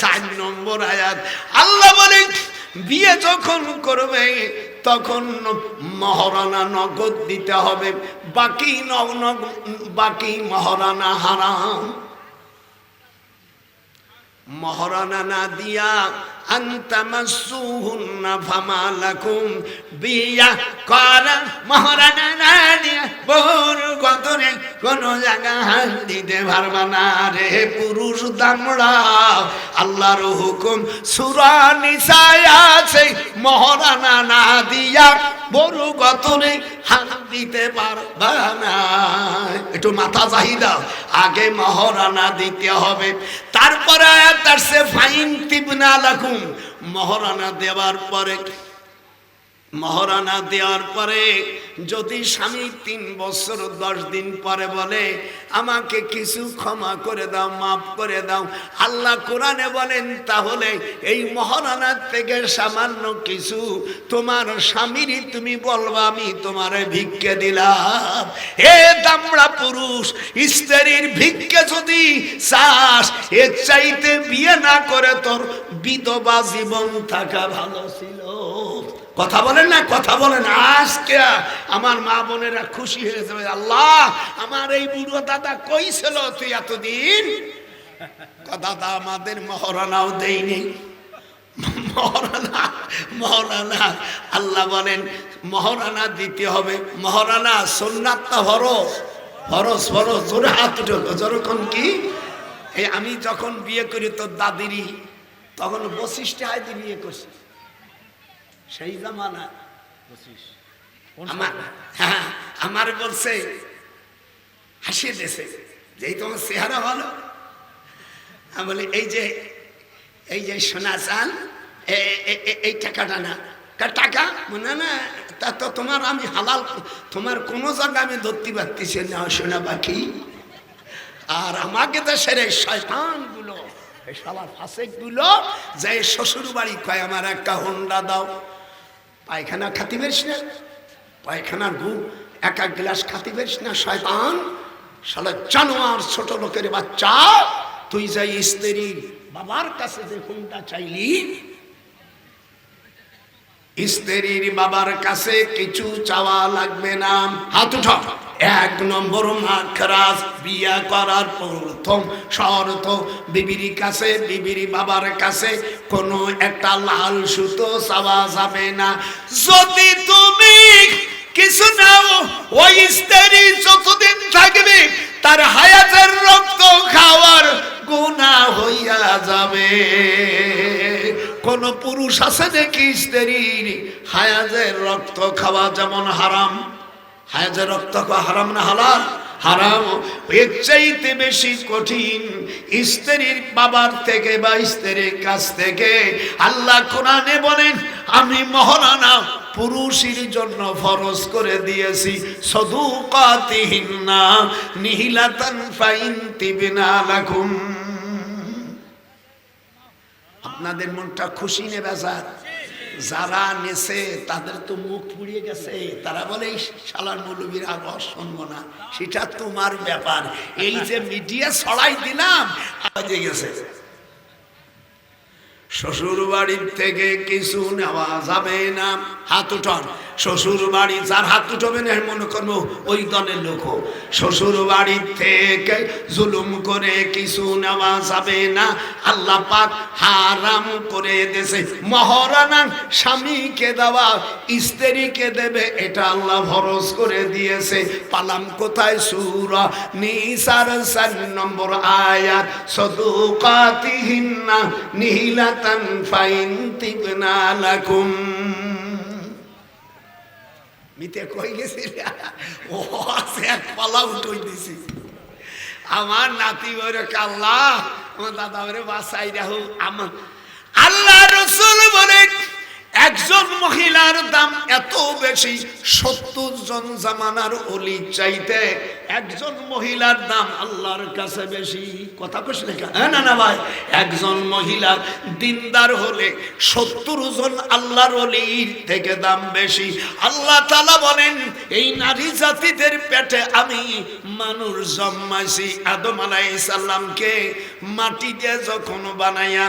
4 নম্বর আয়াত আল্লাহ বলেন বিয়ে যখন করবে তখন মহারানা নগদ দিতে হবে, বাকি মহারানা হারাম। মহারানা না দিয়া আনতামাসসুহুন্না ফামা লাকুম বিয়া করা, মহারানা না দিয়া বউর গতরে কোন জায়গা হাত দিতে পারবা না রে পুরুষ দামড়া। আল্লাহর হুকুম সূরা নিসায় আছে, মহারানা না দিয়া বড় গতরে হাত দিতে পারবা না। একটু মাথা চাহিদা, আগে মহারানা দিতে হবে, তারপরে আয়াত আসছে ফাইন তিবনা লাকুম। মহারানা দেওয়ার পরে যদি স্বামী 3 বছর 10 দিন পরে বলে আমাকে কিছু ক্ষমা করে দাও, মাফ করে দাও, আল্লাহ কোরআনে বলেন তাহলে এই মহারানার থেকে সামান্য কিছু তোমার স্বামীরই তুমি বলবা আমি তোমারে ভিক্ষে দিলাম। হে দামড়া পুরুষ, স্ত্রীর ভিক্ষে যদি চাস এর চাইতে বিয়ে না করে তোর বিধবা জীবন থাকা ভালো ছিল। কথা বলেন না, কথা বলেন। আজকে আমার মা বোনেরা খুশি হয়ে যাবে, আল্লাহ আমার এই বুড়ো দাদা কই ছিল তুই এতদিন। দাদা আমাদের মহারানাও দেয়নি। মহারানা আল্লাহ বলেন মহারানা দিতে হবে। মহারানা সুন্নাত না ফরজ? ফরজ। জোরে হাত উঠো, যখন কি এই আমি যখন বিয়ে করি তোর দাদিরই তখন 25 টাকায় দিয়ে বিয়ে করছি, সেই জামানা। আমার বলছে হাসিয়ে দিয়েছে যেই তোমার চেহারা ভালো। আমি বলি এই যে সোনা চাল এই টাকাটা না, টাকা মনে না তা তো তোমার আমি হালাল, তোমার কোনো জায়গা আমি ধরতে পারতেছি না সোনা বাকি। আর আমাকে তো সেরে শয়তান গুলো, শালার ফাসেক গুলো যে শ্বশুর বাড়ি কয় আমার একটা হোন্ডা দাও, পায়খানা খাতি পারিস না, পায়খানার গু 1 গ্লাস খাতি পারিস না, শয়তান শালা জানোয়ার ছোট লোকের বাচ্চা। তুই যাই স্ত্রীর বাবার কাছে যে হোন্ডা চাইলি, স্ত্রীর বাবার কাছে কিছু চাওয়া লাগবে না। হাত উঠা। 1 নম্বর মাখরাজ, বিয়া করার প্রথম শর্ত বিবির কাছে, বিবির বাবার কাছে কোনো একটা লাল সুতো চাওয়া যাবে না। যদি তুমি কিছু নাও ওই স্ত্রী যতদিন থাকবে তার হায়াতের রক্ত খাওয়ার গুনাহ হইয়া যাবে। কোন পুরুষ আছে দেখি স্ত্রীর হায়াতের রক্ত খাওয়া যেমন হারাম, হায়াতের রক্ত খাওয়া হারাম না হালাল? হারাম। এর চাইতে বেশি কঠিন স্ত্রীর বাবার থেকে বা স্ত্রীর কাছ থেকে আল্লাহ কোরআনে বলেন আমি মহারানা পুরুষের জন্য ফরজ করে দিয়েছি সাদুকাতিহিন্না নিহিলাতান ফাইন তিবনা লাকুম। আপনাদের মনটা খুশি নে বেজার? যারা নেছে তাদের তো মুখ পুড়িয়ে গেছে, তারা বলে এই শালার মৌলবীর আবার শুনবো না, সেটা তোমার ব্যাপার। এই যে মিডিয়া ছড়াই দিলাম আজে গেছে। শ্বশুর বাড়ির থেকে কিছু নেওয়া যাবে না। হাত উঠান। শ্বশুর বাড়ি যার হাত উঠবে না মনে করবো ওই দলের লোক। শ্বশুর বাড়ির থেকে জুলুম করে কিছু নেওয়া যাবে না, আল্লাহ পাক হারাম করে দিয়েছে। মহারানা স্বামীকে দেওয়া স্ত্রীকে দেবে এটা আল্লাহ ফরজ করে দিয়েছে। পালাম কোথায়? সূরা নিসার 4 নম্বর আয়াত, সাদুকাতিহিন্না নিহিলাতান ফাইন তিবনা লাকুম। মিতে কই গেছি ও আছে এক পালা উঠই দিছি। আমার নাতি বলে আল্লাহ আমার দাদা বলে বাসাই রাহু। আমার আল্লাহ রাসূল বলে একজন মহিলার দাম এত বেশি 70 জন জামানার ওলি চাইতে একজন মহিলার দাম আল্লাহর কাছে বেশি। কথা কইছ না না ভাই, একজন মহিলা দিনদার হলে 70 জন আল্লাহর ওলির থেকে দাম বেশি। আল্লাহ তাআলা বলেন এই নারী জাতিদের পেটে আমি মানুষ জন্মাইছি। আদম আলাইহিস সালামকে মাটি দিয়ে যখন বানাইয়া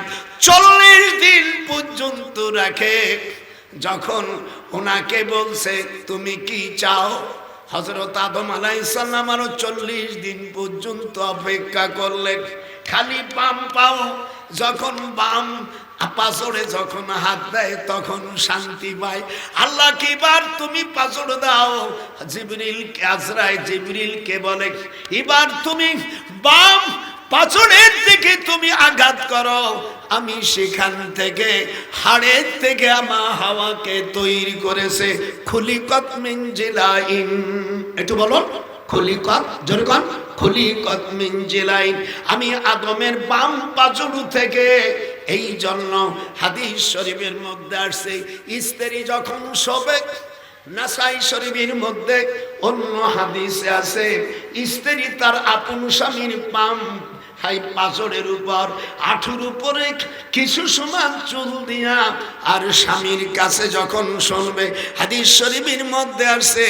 40 দিন পর্যন্ত রাখে, যখন ওনাকে বলছে তুমি কি চাও, হযরত আদম আলাইহিস সালাম আরো 40 দিন পর্যন্ত অপেক্ষা করলেন। খালি বাম পাও, যখন বাম পাঁচড়ে যখন হাত দেয় তখন শান্তি পায়। আল্লাহ কিবার তুমি পাঁচড় দাও, জিবরিল আজরাইল জিবরিলকে বলে এবার তুমি বাম পাঁচড়ের দিকে তুমি আঘাত করো, আমি সেখান থেকে হাড়ের থেকে আমার হাওয়াকে তৈরি করেছে। খুলিকত মিন জিলাইন, একটু বলো খুলিকত, জোরে কোন খুলিকত মিন জিলাইন, আমি আদমের বাম পাঁজর থেকে। এই জন্য হাদিস শরীফের মধ্যে আসছে স্ত্রী যখন শোবে, নাসাই শরীফের মধ্যে অন্য হাদিসে আছে স্ত্রী তার আপন স্বামীর বাম হাই পাঁজরের উপর আঁঠুর উপরে কিছু সমান চুল দিয়া আর স্বামীর কাছে যখন শুনবে, হাদিস শরীফের মধ্যে আসছে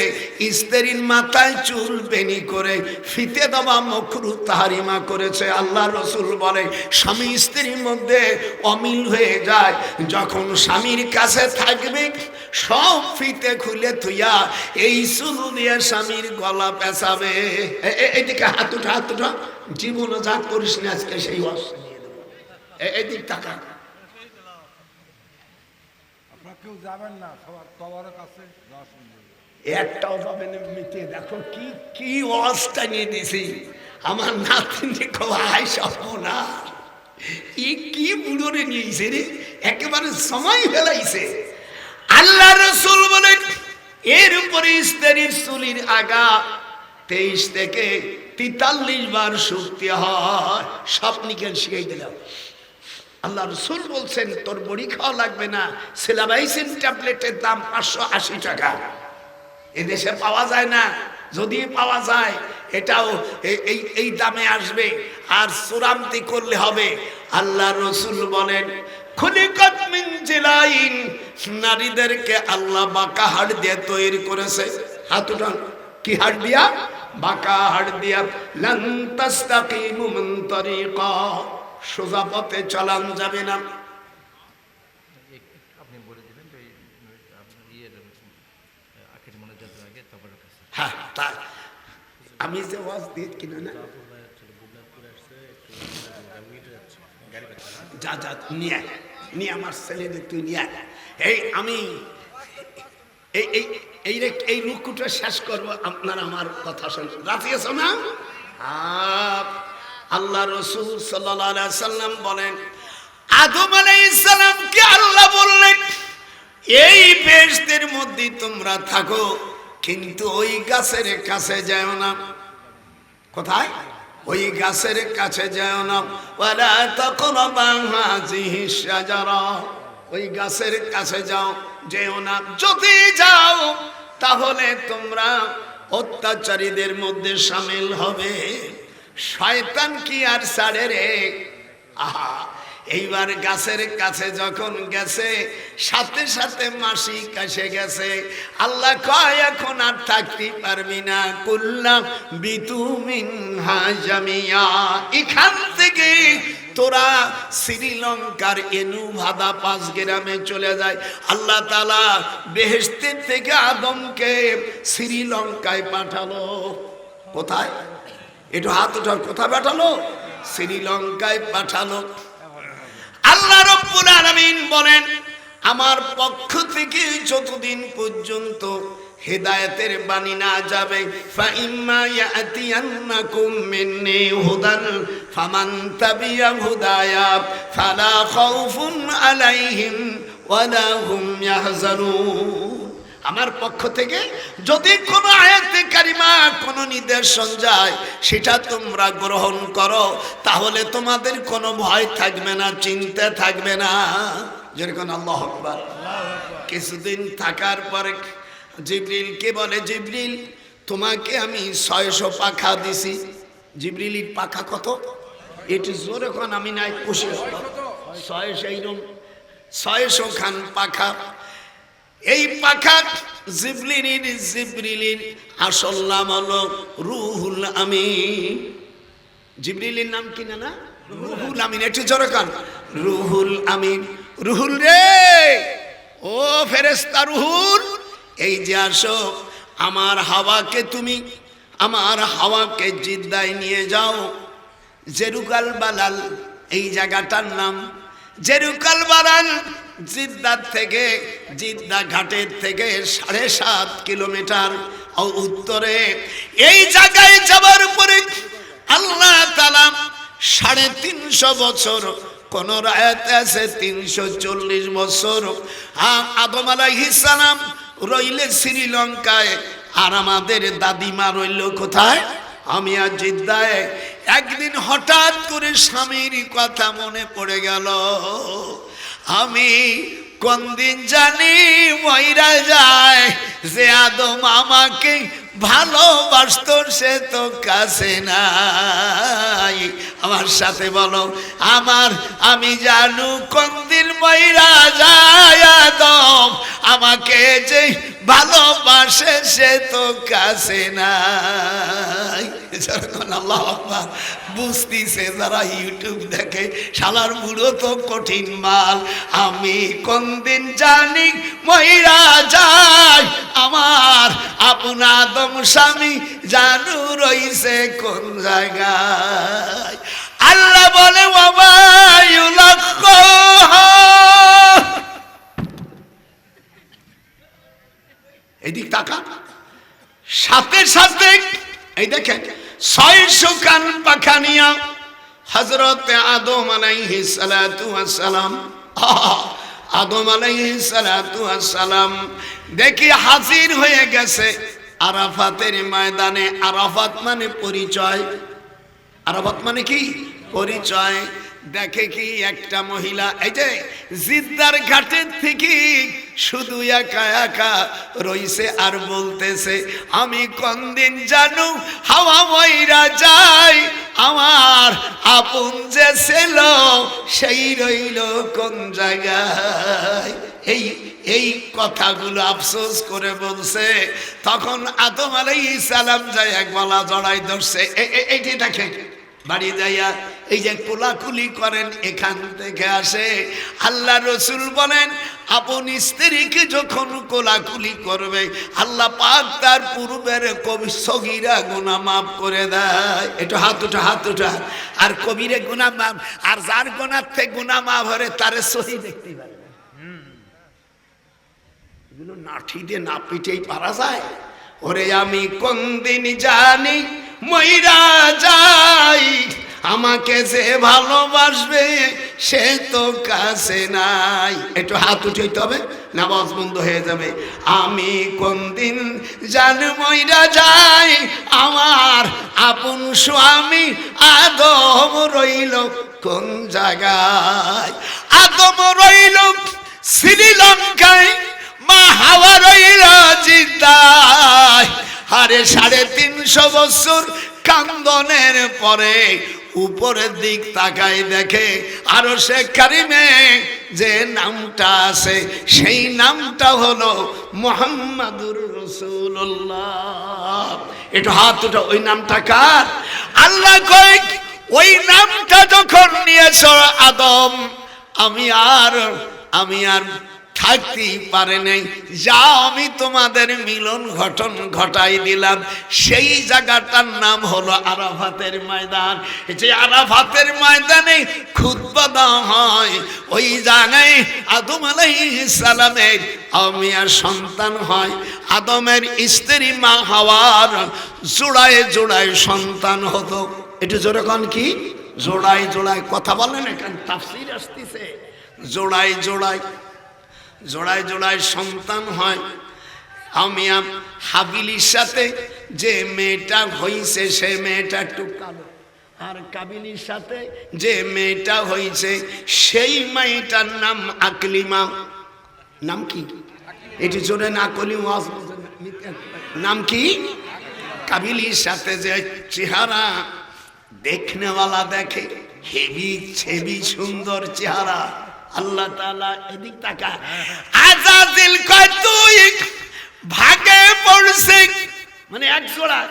স্ত্রীর মাথায় চুল বেনি করে ফিতে দেওয়া মাকরুহ তাহরিমা করেছে। আল্লাহ রাসূল বলে স্বামী স্ত্রীর মধ্যে অমিল হয়ে যায়, যখন স্বামীর কাছে থাকবে সব ফিতে খুলে থুইয়া এই চুল দিয়ে স্বামীর গলা পেঁচাবে। এইদিকে হাত উঠা, হাত উঠা, জীবন যা করিস না আজকে সেই অস্ত্র নিয়ে দেবো। এদিক টাকা কেউ যাবেন না, সবার কবর কাছে একটাও যাবেন এমনিতে। দেখো কি কি অবস্থা নিয়ে দিছি আমার নাতিনি খাই সব না, ই কি বুড়োরে নিয়েছে রে, একেবারে সময় ফেলাইছে। আল্লাহ রাসূল বলেন এর উপরে স্ত্রীর চুলির আগা 23 থেকে 43 বার শুকতে হয়। সব নিকেন শিখাই দিলাম। আল্লাহ রাসূল বলছেন তোর বড়ি খাওয়া লাগবে না, সিলাবাইসিন ট্যাবলেটের দাম 580 টাকা। এদেশে পাওয়া যায় না, যদি পাওয়া যায় এটাও এই দামে আসবে, আর চূড়ান্তি করলে হবে। আল্লাহ রাসূল বলেন খুলিকাত মিন জিলাইন, নারীদেরকে আল্লাহ বাঁকা হাড় দিয়ে তৈরি করেছে। হাত উঠান, কি হাড় দিয়া? বাঁকা হাড় দিয়া। লান তাস্তাকিমু মিন তরিকা, সোজা পথে চলান যাবে না। আপনি বলে দিবেন যে ইয়ের আখের মনোজাতের আগে তবর কাছে। হ্যাঁ, তা আমি যে ওয়াজ দিই কিনা না, যা যা নিয়ে নিয়ে আমার ছেলেদের তুই নিয়ে এই আমি এই এই এই এই রুকুটা শেষ করবো, আপনারা আমার কথা শুনবেন। রাজি আছো না? আল্লাহ রাসূল সাল্লাল্লাহু আলাইহি সাল্লাম বলেন আদম আলাইহিস সালামকে আল্লাহ বললেন এই বেহেশতের মধ্যে তোমরা থাকো, কিন্তু ওই গাছের কাছে যাও না। কোথায়? ওই গাছের কাছে যাও না। ওয়ালা তাকরাবা হাযিহিশ শাজারা, ওই গাছের কাছে যাও যেও না। যদি যাও তাহলে তোমরা অত্যাচারীদের মধ্যে শামিল হবে। শয়তান কি আর ছাড়ে রে। আহা, এইবার গাছের কাছে যখন গেছে সাথে সাথে মাসি কাছে গেছে। আল্লাহ কয় এখন আর থাকতে পারবি না। কুল্লা বিতুমিন হাজামিয়া, এখান থেকে তোরা শ্রীলঙ্কার এনুভাদা 5 গ্রামে চলে যায়। আল্লাহ তাআলা বেহেশতের থেকে আদমকে শ্রীলঙ্কায় পাঠালো। কোথায়? একটু হাত উঠার, কোথায় পাঠালো? শ্রীলঙ্কায় পাঠালো। আল্লাহ রাব্বুল আলামিন বলেন আমার পক্ষ থেকে যতদিন পর্যন্ত হেদায়েতের বাণী না যাবে, ফাইম্মা ইয়াতিয়ান্নাকুম মিন্নি হুদান ফামান তাবিয়া হুদায়া ফালা খাউফুন আলাইহিম ওয়ালা হুম ইয়াহজানুন। আমার পক্ষ থেকে যদি কোনো আয়াতে কারিমা, কোনো নিদর্শন যায় সেটা তোমরা গ্রহণ করো, তাহলে তোমাদের কোনো ভয় থাকবে না, চিন্তা থাকবে না। যেরকম আল্লাহু আকবার। কিছুদিন থাকার পরে জিবরিলকে বলে জিবরিল তোমাকে আমি 600 পাখা দিছি। জিবরিলের পাখা কত? এটি জোরে কোন, আমি নাই 600 এইরকম 600 খান পাখা। এই পাখা জিবরিলের আসল নাম হলো রুহুল আমিন। জিবরিলের নাম কি না? রুহুল আমিন। একটু জোরে কোন, রুহুল আমিন। রুহুল রে, ও ফেরেশতা রুহুল, এই যে আসো, আমার হাওয়াকে তুমি, আমার হাওয়াকে জিদ্দায় নিয়ে যাও। জেরুকাল বালাল এই জায়গাটার নাম জেরুকাল বালাল। জিদ্দার থেকে, জিদ্দা ঘাটের থেকে 7.5 কিলোমিটার উত্তরে। এই জায়গায় যাবার পরে আল্লাহ তাআলা 350 বছর, কোন রায়াতে আছে 340 বছর, আদম আলাইহিস সালাম রইলে শ্রীলঙ্কায়, আর আমাদের দাদিমা রইল কোথায়? আমি আর জিদ্দায়। একদিন হঠাৎ করে স্বামীর কথা মনে পড়ে গেল। আমি কোন দিন জানি মইরা যায়, যে আদম আমাকে ভালোবাসতো সে তো কাছে নাই। আমার সাথে বলো, আমি জানু কোন দিন মইরা যায় আদম আমাকে যে ভালোবাসে সে তো কাছে নাই। আল্লাহু আকবার। বুঝতিছে যারা ইউটিউব দেখে, শালার বুড়ো তো কঠিন মাল। আমি কোন দিন জানি মইরা যায় আমার আপন আদম স্বামী জানু রইছে কোন জায়গায়। আল্লাহ বলে বাবা এদিক তাকা। সাথে সাথে এই দেখেন 600 কান পাখা নিয়া হযরত আদম আলাইহিস সালাতু ওয়াস সালাম, আদম আলাইহিস সালাতু ওয়াস সালাম দেখি হাজির হয়ে গেছে আরাফাতের ময়দানে। আরাফাত মানে পরিচয়। আরাফাত মানে কি? পরিচয়। দেখে কি একটা মহিলা, এই যে জিদ্দার ঘাটের থেকে শুধু একা একা রইছে আর বলতেছে, আমি কোন দিন জানু হাওয়া মইরা যাই আমার আপন যে ছিল সেই রইল কোন জায়গায়। এই কথাগুলো আফসোস করে বলছে। তখন আদম আলাইহিস সালাম যায় এক গলা জড়াই ধরছে। এইটি দেখে বাড়ি যাইয়া এই যে কোলাকুলি করেন, এখান থেকে আসে। আল্লাহ রসুল বলেন, আপন স্ত্রীকে যখন কোলাকুলি করবে আল্লাহ পাক তার পূর্বের সগীরা গুনাহ মাফ করে দেয়। একটু হাত উঠা, হাত উঠা। আর কবিরে গুনাহ মাফ, আর যার গুনাহ থেকে গুনাহ মাফ হরে তারে সহি দেখতে পারে। এগুলো নাঠি দিয়ে না পিটেই পারা যায়। ওরে আমি কোন দিন জানি মইরা যাই আমাকে যে ভালোবাসবে সে তো কাছে নাই। একটু হাত উঠাইতে হবে, নামাজ বন্ধ হয়ে যাবে। আমি কোন দিন জানি মইরা যাই আমার আপন স্বামী আদম রইল কোন জায়গায়। আদম রইল শ্রীলঙ্কায়, মা হাওয়া রইল জিদ্দায়। আরে 350 বছর কান্দনের পরে উপরের দিক তাকায় দেখে আরশে কারিমে যে নামটা আছে সেই নামটা হলো মুহাম্মাদুর রাসূলুল্লাহ। একটু হাত উঠা। ওই নামটা কার? আল্লাহ কয়, ওই নামটা যখন নিয়েছ আদম, আমি আর থাকতেই পারে নাই, যাও আমি তোমাদের মিলন ঘটাই দিলাম। সেই জায়গাটার নাম হলো আরাফাতের ময়দান। যে আরাফাতের ময়দানে খুতবা দেওয়া হয়, ওই জায়গায় আদম আলাইহিস সালামের আমিয়ার সন্তান হয়। আদমের স্ত্রী মা হাওয়ার জোড়ায় জোড়ায় সন্তান হতো। একটু জোরে কোন কি? জোড়ায় জোড়ায়। কথা বলেন, এখানে তাফসীর আসতেছে। জোড়ায় জোড়ায় জোড়ায় জোড়ায় সন্তান হয়। আমি হাবিলির সাথে যে মেয়েটা হইছে সে মেয়েটা একটু কালো, আর কাবিলির সাথে যে মেয়েটা হইছে সেই মেয়েটার নাম আকলিমা। নাম কি? এটি জোরে না করলি নাম কি? কাবিলির সাথে যে চেহারা দেখনেওয়ালা দেখে, হেভি ছেবি সুন্দর চেহারা। আল্লাহ তাআলা এদিক তাকা, আজাজিল কয় তুই ভাগে পড়ছে, মানে এক জোড়া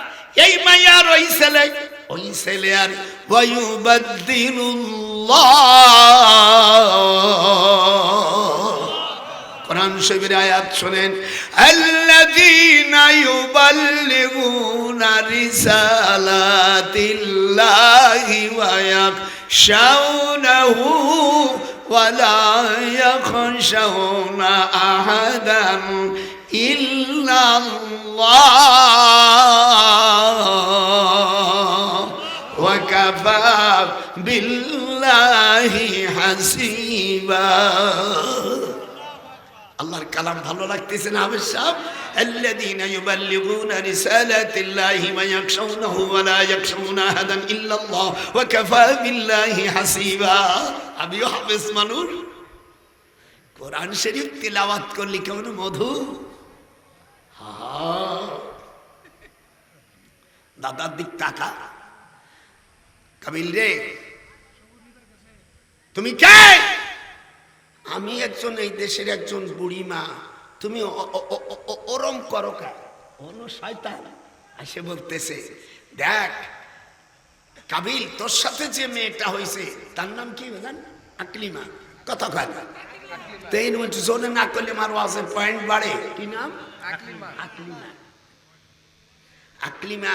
এই মাইয়ার ওই ছেলে আর ওয়ায়ুবাদদিলুল্লাহ। কোরআন শরীফের আয়াত শুনেন, আল্লাযীনা ইউবাল্লিগুনা রিসালাতিল্লাহি ওয়া ইয়াখশাউনাহু ওয়া লা ইয়াখশাউনা আহাদান ইল্লাল্লাহ ওয়া কাফা বিল্লাহি হাসিবা। আল্লাহর কালাম ভালো লাগতেছে না হাফেজ সাহেব? আল্লাযীনা ইউবাল্লিগুনা রিসালাতিল্লাহি ওয়া ইয়াখশাউনাহু ওয়া লা ইয়াখশাউনা আহাদান ইল্লাল্লাহ ওয়া কাফা বিল্লাহি হাসিবা। আমিও হাফেজ মানুষ, কোরআন শরীফ তিলাওয়াত করলে কেমন মধু। দাদার দিক তাকা, কাবিল রে তুমি কে? আমি একজন এই দেশের একজন বুড়ি মা, তুমি ওরম করো কা? অন্য শয়তান এসে বলতেছে, দেখ কাবিল তোর সাথে যে মেয়েটা হয়েছে তার নাম কি জান? আকলিমা। কথা কয় না, 3 মিনিট জোনে না করলে আমার ওয়াজের পয়েন্ট বাড়ে। কি নাম? আকলিমা। আকলিমা, আকলিমা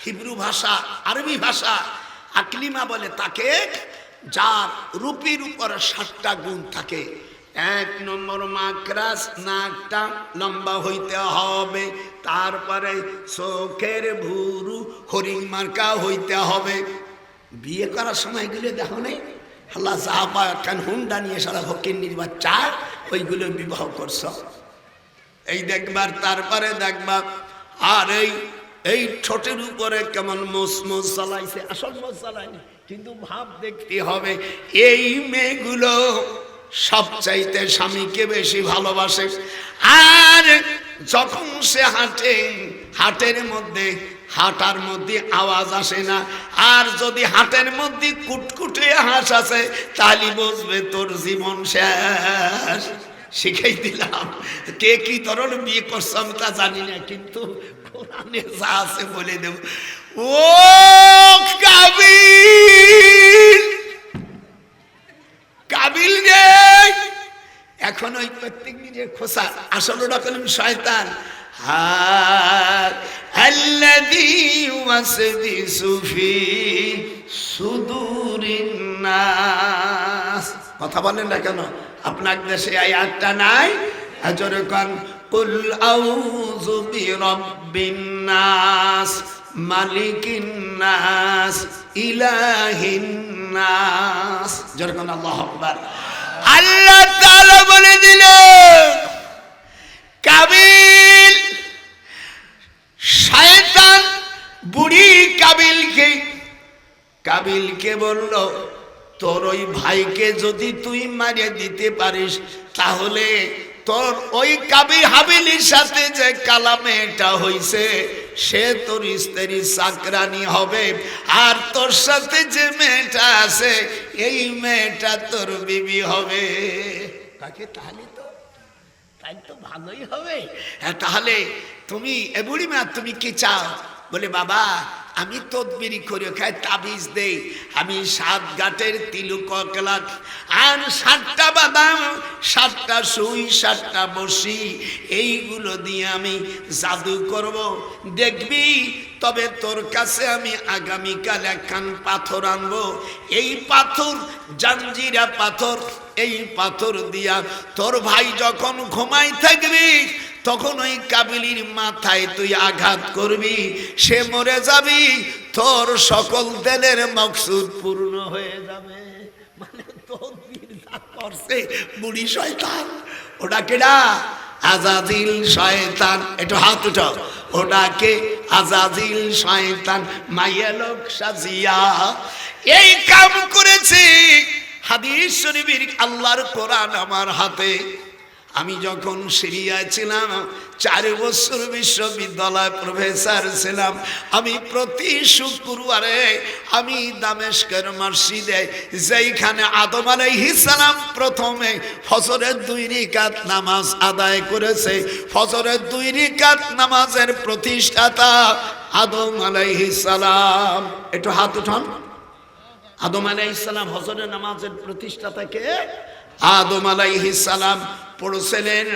হিব্রু ভাষা, আরবি ভাষা। আকলিমা বলে তাকে যার রূপের উপর 7টা গুণ থাকে। 1 নম্বর মাকরাস, নাকটা লম্বা হইতে হবে, তারপরে চোখের ভুরু হরিণ মার্কা হইতে হবে। বিয়ে করার সময় এগুলো দেখো নেই, আল্লাহ সাহাবা কান হুন্ডা নিয়ে সারা ফকিন্নির বাচ্চা ওইগুলো বিবাহ করছ, এই দেখবার। তারপরে দেখবা আর এই ঠোঁটের উপরে কেমন মোস মোস চালাইছে, আসল মোস চালায়নি কিন্তু ভাব দেখতে হবে। এই মেয়েগুলো সবচাইতে স্বামীকে বেশি ভালোবাসে। আর যখন সে হাঁটে, হাটের মধ্যে হাঁটার মধ্যে আওয়াজ আসে না। আর যদি হাটের মধ্যে কুটকুটে হাঁস আছে তাহলে বুঝবে তোর জীবন শেষ। শিখাই দিলাম। কে কি ধরনের বিয়ে করছে আমি তা জানি না, কিন্তু কোরআনে যা আছে বলে দেব। ও কাবিল, কাবিল রে, এখন ওই প্রত্যেক নিজের খোসা, আসল ওটা কলম শয়তান। আল্লাযী ওয়াসবিসু ফি সুদুরিন নাস। কথা বলেন না কেন? আপনার দেশে আয়াতটা নাই? আজরে কান কুল আউযু বিরাব্বিন নাস মালিকিন নাস ইলাহিন নাস। জোরে কান আল্লাহু আকবার। আল্লাহ তাআলা বলে দিলেন কাবিল, শয়তান বুড়ি কাবিলকে বলল তোর ওই ভাইকে যদি তুই মারিয়ে দিতে পারিস তাহলে তোর ওই কাবিল হাবিলির সাথে যে কালামেটা হইছে সে তোর স্ত্রী চাকরানি হবে, আর তোর সাথে যে মেয়েটা আছে এই মেয়েটা তোর বিবি হবে। কাকে? তাহলে তো ভালোই হবে। হ্যাঁ, তাহলে তুমি এ বুড়ি মা তুমি কি চাও? বলে বাবা আমি তদবিরি করে খাই, তাবিজ দেই। আমি 7 গাঁটের তিলক লাখ আর 7টা বাদাম, 7টা সুই, 7টা বসি, এইগুলো দিয়ে আমি জাদু করব, দেখবি। তবে তোর কাছে আমি আগামীকাল একখান পাথর আনবো। এই পাথর জাঞ্জিরা পাথর, এই পাথর দিয়া তোর ভাই যখন ঘুমাই থাকবি তখন ওই কাবিলির মাথায় তুই আঘাত করবি, সে মরে যাবি, তোর সকল দিনের মকসুদ পূর্ণ হয়ে যাবে। মানে তদবির যা করছে বুড়ি শয়তান। ওটা কেডা? আজাজিল শয়তান। একটু হাত উঠাও। ওটাকে আজাজিল শয়তান মাইয়া লোক সাজিয়া এই কাম করেছে। হাদিস শরীফের আল্লাহর কোরআন আমার হাতে, আমি যখন সিরিয়ায় ছিলাম 4 বছর বিশ্ববিদ্যালয় প্রফেসর ছিলাম, আমি প্রতি শুক্রবারে আমি দামেস্কের মসজিদে যেইখানে আদম আলাইহিস সালাম প্রথমে ফজরের 2 রাকাত নামাজ আদায় করেছে, ফজরের 2 রাকাত নামাজের প্রতিষ্ঠাতা আদম আলাইহিস সালাম। একটু হাত উঠান। আদম আলাইহিস সালাম ফজরের নামাজের প্রতিষ্ঠাতাকে আদম আলাইহিস সালাম পড়ছিলেন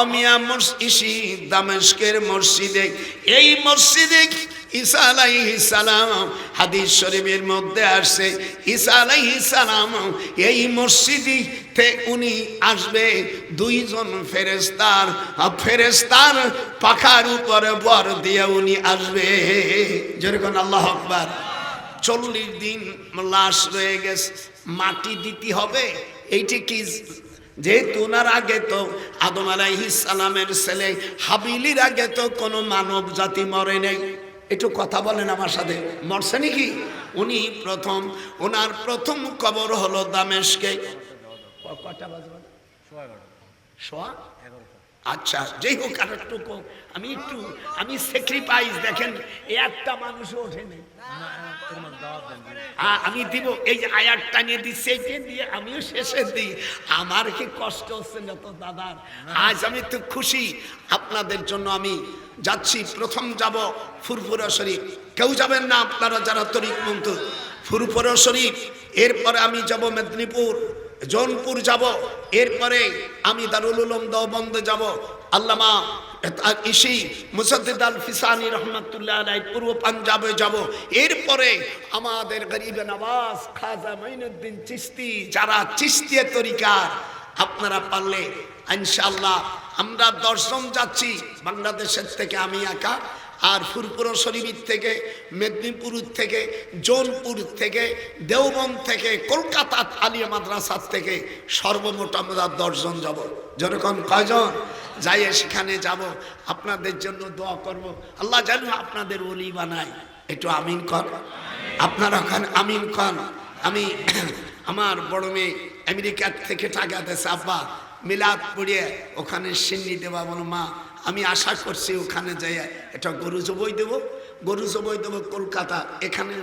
অমিয়া মসজিদ দামেস্কের মসজিদে। এই মসজিদে ঈসা আলাইহিস সালাম, হাদিস শরীফের মধ্যে আসছে ঈসা আলাইহিস সালাম এই মসজিদে উনি আসবে 2 জন ফেরেশতার পাখার উপরে ভর দিয়ে উনি আসবে। যেরকম আল্লাহু আকবার। 40 দিন লাশ রয়ে গেছে, মাটি দিতে হবে। এইটা কি, যেহেতু ওনার আগে তো আদম আলাইহিস সালামের ছেলে হাবিলির আগে তো কোনো মানব জাতি মরে নেই। একটু কথা বলেন আমার সাথে, মরছে নাকি? উনি প্রথম, ওনার প্রথম কবর হলো দামেস্কে। কয়টা বাজে? সোয়া 11। আচ্ছা, যেই হোক আর একটু আমি স্যাক্রিফাইস, দেখেন একটা মানুষও ওঠে নেই। আমি দিব এই যে আয়াতটা নিয়ে দিচ্ছি, দিয়ে আমিও শেষে দিই। আমার কি কষ্ট হচ্ছে না তো দাদার? আজ আমি তো খুশি আপনাদের জন্য। আমি যাচ্ছি, প্রথম যাব ফুরফুরা শরীফ। কেউ যাবেন না আপনারা যারা তরিক মন্ত, ফুরফুরা শরীফ। এরপরে আমি যাব মেদিনীপুর, জৌনপুর যাব। এরপরে আমি দারুল উলুম দেওবন্দে যাব। আল্লামা মুসাদ্দিদ আল ফিসানি রহমাতুল্লাহ আলাইহি পূর্ব পাঞ্জাবে যাব। এরপরে আমাদের গরিবে নওয়াজ খাজা মাইনুদ্দিন চিশতি, যারা চিশতিয়া তরিকার, আপনারা পারলে ইনশাআল্লাহ আমরা 10 জন যাচ্ছি বাংলাদেশের থেকে, আমি একা। আর ফুরফুরা শরীফ থেকে, মেদিনীপুর থেকে, জৌনপুর থেকে, দেওবন্দ থেকে, কলকাতা আলিয়া মাদ্রাসা থেকে সর্বমোট আমরা 10 জন যাব। যেরকম কয়জন যাই সেখানে যাব, আপনাদের জন্য দোয়া করব। আল্লাহ যেন আপনাদের ওলি বানায়। একটু আমিন কর। আপনারা ওখানে আমিন কর। আমি আমার বড় মেয়ে আমেরিকা থেকে টাকা দিয়েছে, আব্বা মিলাদ পড়িয়ে ওখানে সিন্নি দেবা। বলো মা, আমি আশা করছি ওখানে যাই এটা গরু জবাই দেবো কলকাতা। এখানে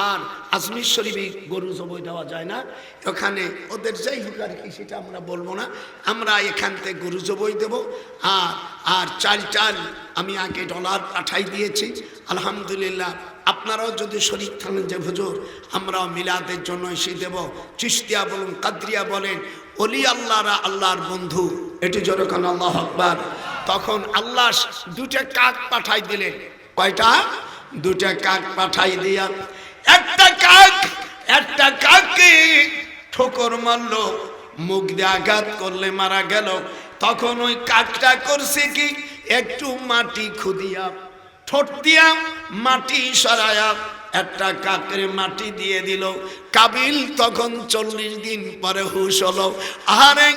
আর আজমির শরীফে গরু জবাই দেওয়া যায় না, ওখানে ওদের যাই হোক আর কি, সেটা আমরা বলবো না। আমরা এখান থেকে গরু জবাই দেবো। আর চাল আমি আগে ডলার পাঠাই দিয়েছি, আলহামদুলিল্লাহ। আপনারাও যদি শরীফ থাকেন যে হুজুর আমরাও মিলাদের জন্য এসে দেব। চিশতিয়া বলুন, কাদরিয়া বলেন, ওলি আল্লাহরা আল্লাহর বন্ধু। এটি যেরকম আল্লাহু আকবার। তখন আল্লাহ 2টা কাক পাঠাই দিলেন। কয়টা? 2টা কাক পাঠাই দিয়া একটা কাককে ঠোকর মারলো, মুখ দিয়ে আঘাত করলে মারা গেল। তখন ওই কাকটা করছে কি, একটু মাটি খুদিয়া ঠোঁট দিয়া মাটি সরায়া একটা কাকের মাটি দিয়ে দিল। কাবিল তখন 40 দিন পরে হুশ হলো। আরে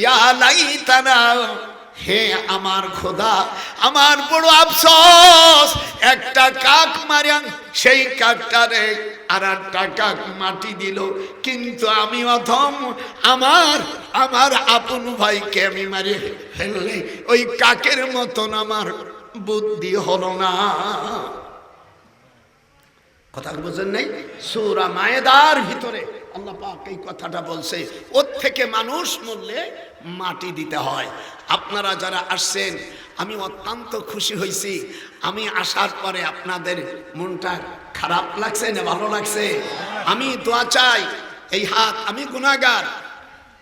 ইয়া লাইতানা, হে আমার খোদা, আমার বড় আফসোস, একটা কাক মারিয়া সেই কাকটারে আর একটা কাক মাটি দিল, কিন্তু আমি অধম, আমার আপন ভাইকে আমি মারি ফেললে ওই কাকের মতন আমার বুদ্ধি হলো না। কথা বুঝেন নাই? সূরা মায়েদার ভিতরে আল্লাহ পাক এই কথাটা বলছে, ওর থেকে মানুষ মরলে মাটি দিতে হয়। আপনারা যারা আসছেন আমি অত্যন্ত খুশি হয়েছি। আমি আসার পরে আপনাদের মনটা খারাপ লাগছে না ভালো লাগছে? আমি দোয়া চাই, এই হাত, আমি গুনাহগার,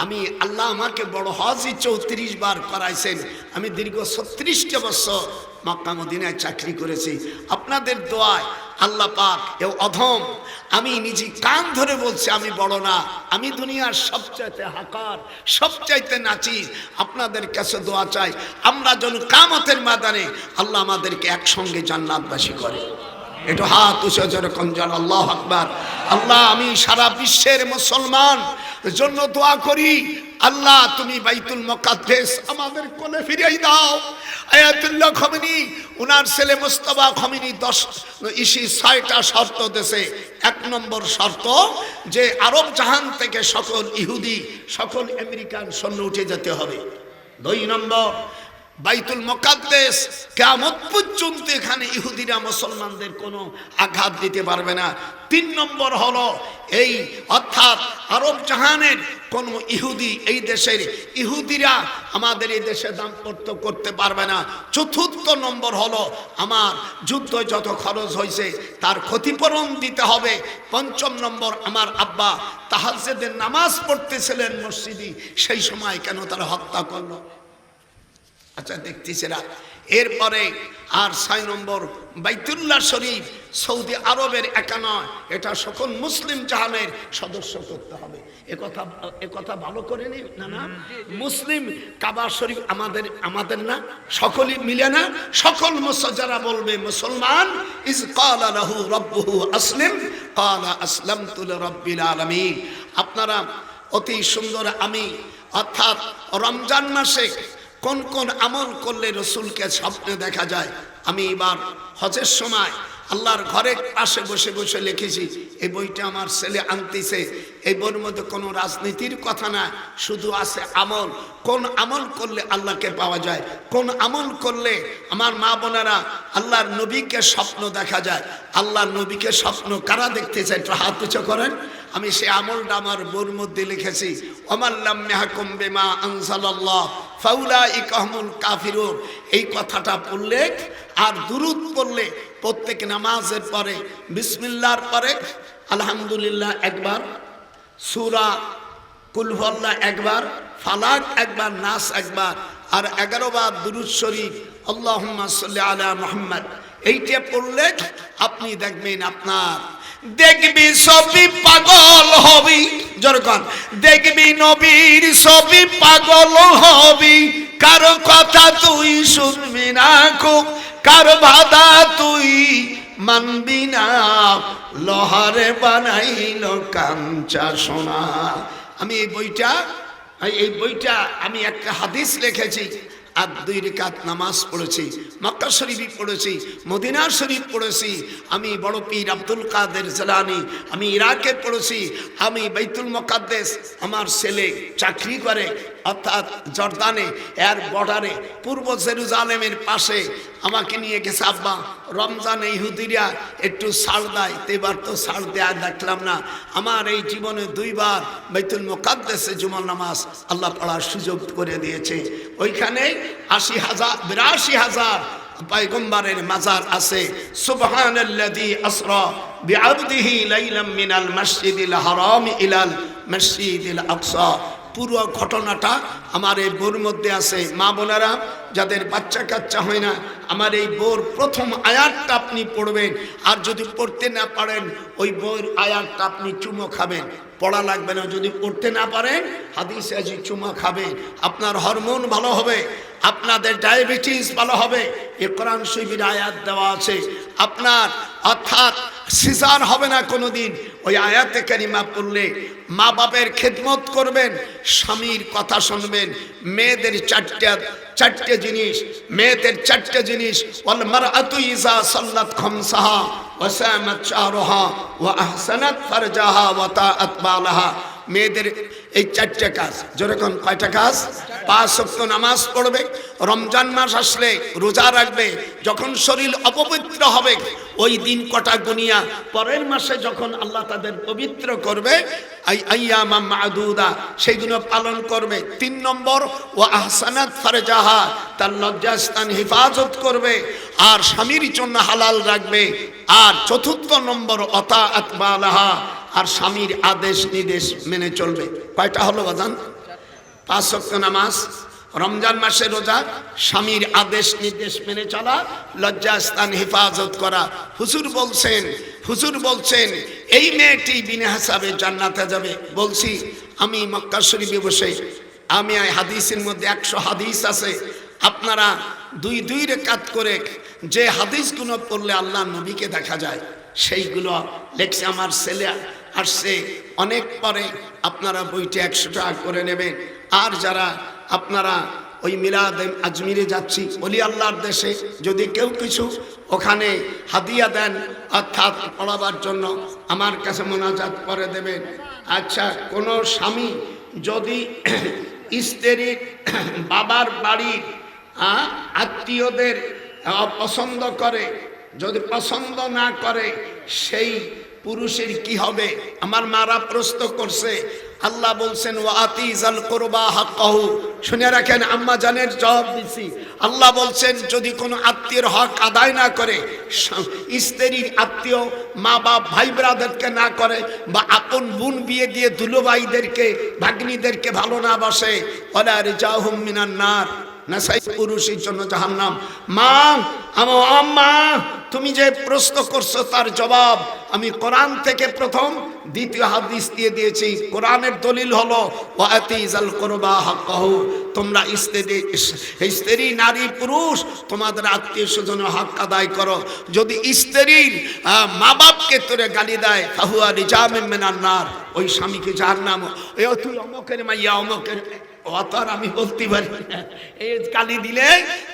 আমি আল্লাহ আমাকে বড় হজই 34 বার করাইছেন। আমি দীর্ঘ 36টা বছর মক্কা মদিনায় চাকরি করেছি। আপনাদের দোয়ায় আল্লাহ পাক এ অধম, আমি নিজে কান ধরে বলছি আমি বড় না, আমি দুনিয়ার সবচাইতে হাকার, সবচাইতে নাচিস। আপনাদের কাছে দোয়া চাই আমরা যেন কিয়ামতের ময়দানে আল্লাহ আমাদেরকে একসঙ্গে জান্নাতবাসী করে। একটু হাত উঁচু যেরকম জান আল্লাহু আকবার। আল্লাহ, আমি সারা বিশ্বের মুসলমান জন্য দোয়া করি, আল্লাহ তুমি বাইতুল মুকাদ্দাস আমাদের কোলে ফিরিয়ে দাও। আয়াতুল্লাহ খমেনি উনার ছেলে মুস্তাফা খমেনি 6টা শর্ত দেশে। 1 নম্বর শর্ত যে আরব জাহান থেকে সকল ইহুদি, সকল আমেরিকান সৈন্য উঠে যেতে হবে। 2 নম্বর, বাইতুল মুকাদ্দাস কিয়ামত পর্যন্ত এখানে ইহুদিরা মুসলমানদের কোনো আঘাত দিতে পারবে না। 3 নম্বর হলো এই অর্থাৎ আরব জাহানের কোন ইহুদি, এই দেশের ইহুদিরা আমাদের এই দেশে দাম্পত্য করতে পারবে না। 4র্থ নম্বর হলো আমার যুদ্ধ যত খরচ হয়েছে তার ক্ষতিপূরণ দিতে হবে। 5ম নম্বর, আমার আব্বা তাহাজ্জুদের নামাজ পড়তেছিলেন মসজিদে, সেই সময় কেন তারা হত্যা করলো? আচ্ছা দেখতেছিরা। এরপরে আর 6 নম্বর, বাইতুল্লাহ শরীফ সৌদি আরবের একা নয়, এটা সকল মুসলিম জাহানের সদস্য করতে হবে। একথা ভালো করে নি না? না, মুসলিম কাবা শরীফ আমাদের না, সকলেই মিলে না, সকল যারা বলবে মুসলমান, ইজ ক্বালা লাহু রাব্বুহু আসলিম ক্বালা আসলামতু লিরাব্বিল আলামিন। আপনারা অতি সুন্দর, আমি অর্থাৎ রমজান মাসে কোন কোন আমল করলে রসুলকে স্বপ্নে দেখা যায়, আমি এবার হজের সময় আল্লাহর ঘরের পাশে বসে বসে লিখেছি। এই বইটা আমার ছেলে আনতেছে। এই বইয়ের মধ্যে কোনো রাজনীতির কথা না, শুধু আছে আমল। কোন আমল করলে আল্লাহকে পাওয়া যায়, কোন আমল করলে আমার মা বোনেরা আল্লাহর নবীকে স্বপ্ন দেখা যায়। আল্লাহর নবীকে স্বপ্ন কারা দেখতে চায় একটু হাত উঁচু করেন। আমি সে আমলটা আমার বইয়ের মধ্যে লিখেছি। ওমান লাম ইয়াহকুম বিমা আনজালাল্লাহ ফাউলাইকা হুমুল কাফিরুন। এই কথাটা পড়লে আর দুরূদ পড়লে প্রত্যেক নামাজের পরে বিসমিল্লাহর পরে আলহামদুলিল্লাহ একবার, সূরা কুল হুয়াল্লাহ একবার, ফালাক একবার, নাস একবার, আর 11 বার দুরূদ শরীফ আল্লাহুম্মা সাল্লি আলা মুহাম্মদ। এইটা পড়লে আপনি দেখবেন আপনার দেখবি সবই পাগল হবি, যেরকম দেখবি নবীর সবই পাগল হবি, কারো কথা তুই শুনবি না, কারো বাধা তুই মানবি না, লোহারে বানাইল কাঞ্চা সোনা। আমি এই বইটা আমি একটা হাদিস লিখেছি, আর 2 রাকাত নামাজ পড়েছি, মক্কা শরীফ পড়েছি, মদিনা শরীফ পড়েছি, আমি বড় পীর আব্দুল কাদের জিলানী আমি ইরাকে পড়েছি, আমি বাইতুল মুকাদ্দাস আমার ছেলে চাকরি করে অর্থাৎ জর্দানে এর বর্ডারে পূর্ব জেরুজালেমের পাশে আমাকে নিয়ে গেছে। আব্বা রমজানে ইহুদিরা একটু ছাড় দেয়, এবার তো ছাড় দেয়া দেখলাম না। আমার এই জীবনে 2 বার বাইতুল মুকাদ্দাসে জুমার নামাজ আল্লাহ পড়ার সুযোগ করে দিয়েছে। ওইখানে 82,000 পয়গম্বরের মাজার আছে। সুবহানাল্লাযী আসরা বিআবদিহি লাইলাম মিনাল মসজিদিল হারাম ইলাল মসজিদিল আকসা। পুরো ঘটনাটা আমার এই বইয়ের মধ্যে আছে। মা বোনেরা যাদের বাচ্চা কাচ্চা হয় না, আমার এই বইয়ের প্রথম আয়াতটা আপনি পড়বেন, আর যদি পড়তে না পারেন ওই বইয়ের আয়াতটা আপনি চুমো খাবেন, পড়া লাগবে না। যদি পড়তে না পারেন হাদিসে আজি চুমা খাবেন, আপনার হরমোন ভালো হবে, আপনাদের ডায়াবেটিস ভালো হবে। এই কোরআন শরীফের আয়াত দেওয়া আছে, আপনার অর্থাৎ সিজার হবে না কোনোদিন। ওই আয়াতে কারিমা পড়লে মা বাপের খেদমত করবেন, স্বামীর কথা শুনবেন। মেয়েদের 4টে জিনিস, মেয়েদের 4টে জিনিস, ওয়াল মারআতু ইযা সাল্লাত খামসাহা ওয়া সামাত শাহরাহা ওয়া আহসানাত ফারজাহা ওয়া তাআত বালাহা। মেয়েদের এই 4টে কাজ। যেরকম কয়টা কাজ? 5 ওয়াক্ত নামাজ পড়বে, রমজান মাস আসলে রোজা রাখবে, যখন শরীর অপবিত্র হবে ওই দিন কটা গুনিয়া পরের মাসে যখন আল্লাহ তাদের পবিত্র করবে আইয়ামা মাদুদা সেইগুলো পালন করবে। 3 নম্বর, ও আহসানাত ফারজাহা, তার লজ্জাস্থান হেফাজত করবে আর স্বামীর জন্য হালাল রাখবে। আর 4র্থ নম্বর, অতাআত বালাহা, আর স্বামীর আদেশ নির্দেশ মেনে চলবে। কয়টা হলো বাজান? 5 ওয়াক্ত নামাজ, রমজান মাসে রোজা, স্বামীর আদেশ নির্দেশ মেনে চলা, লজ্জাস্থান হেফাজত করা। হুজুর বলছেন এই মেয়েটি বিনা হিসাবে জান্নাতে যাবে। বলছি আমি মক্কা শরীফে বসে, আমি হাদিসের মধ্যে 100 হাদিস আছে, আপনারা 2 রাকাত করে যে হাদিসগুলো পড়লে আল্লাহ নবীকে দেখা যায় সেইগুলো লেখছে আমার ছেলে আসছে অনেক পরে। আপনারা বইটি 100 টাকা করে নেবেন। আর যারা আপনারা ওই মিলাদ আজমিরে যাচ্ছি ওলি আল্লাহর দেশে, যদি কেউ কিছু ওখানে হাদিয়া দেন অর্থাৎ পড়াবার জন্য আমার কাছে মোনাজাত করে দেবেন। আচ্ছা, কোনো স্বামী যদি স্ত্রীর বাবার বাড়ির আত্মীয়দের পছন্দ করে, যদি পছন্দ না করে সেই পুরুষের কি হবে? আমার মারা প্রশ্ন করছে। আল্লাহ বলছেন ওয়াতিজাল কুরবা হাক্কাহু। শুনে রাখেন, আম্মা জানের জবাব দিছি। আল্লাহ বলছেন যদি কোনো আত্মীয়ের হক আদায় না করে, স্ত্রীর আত্মীয় মা বাপ ভাই ব্রাদারকে না করে, বা আপন বোন বিয়ে দিয়ে দুলোভাইদেরকে ভাগ্নিদেরকে ভালো না বাসে, ওয়ালা রিজাহুম মিনান নার, নাসাই পুরুষের জন্য জাহান্নাম। মা আম্মা তুমি যে প্রশ্ন করছো তার জবাব আমি কোরআন থেকে প্রথম দ্বিতীয় হাদিস দিয়ে দিয়েছি। কোরআনের দলিল হলো ওয়াতিজাল কুরবা হাক্কাহু, তোমরা স্ত্রী নারী পুরুষ তোমাদের আত্মীয় স্বজনের হক আদায় করো। যদি স্ত্রীর মা বাপকে তোরে গালি দেয় ফাহুয়া রিজামিন মিনান নার, ওই স্বামীকে জাহান্নাম। এ তুই অমকের মাইয়া অমকের, অত আর আমি বলতে পারি না। এই গালি দিলে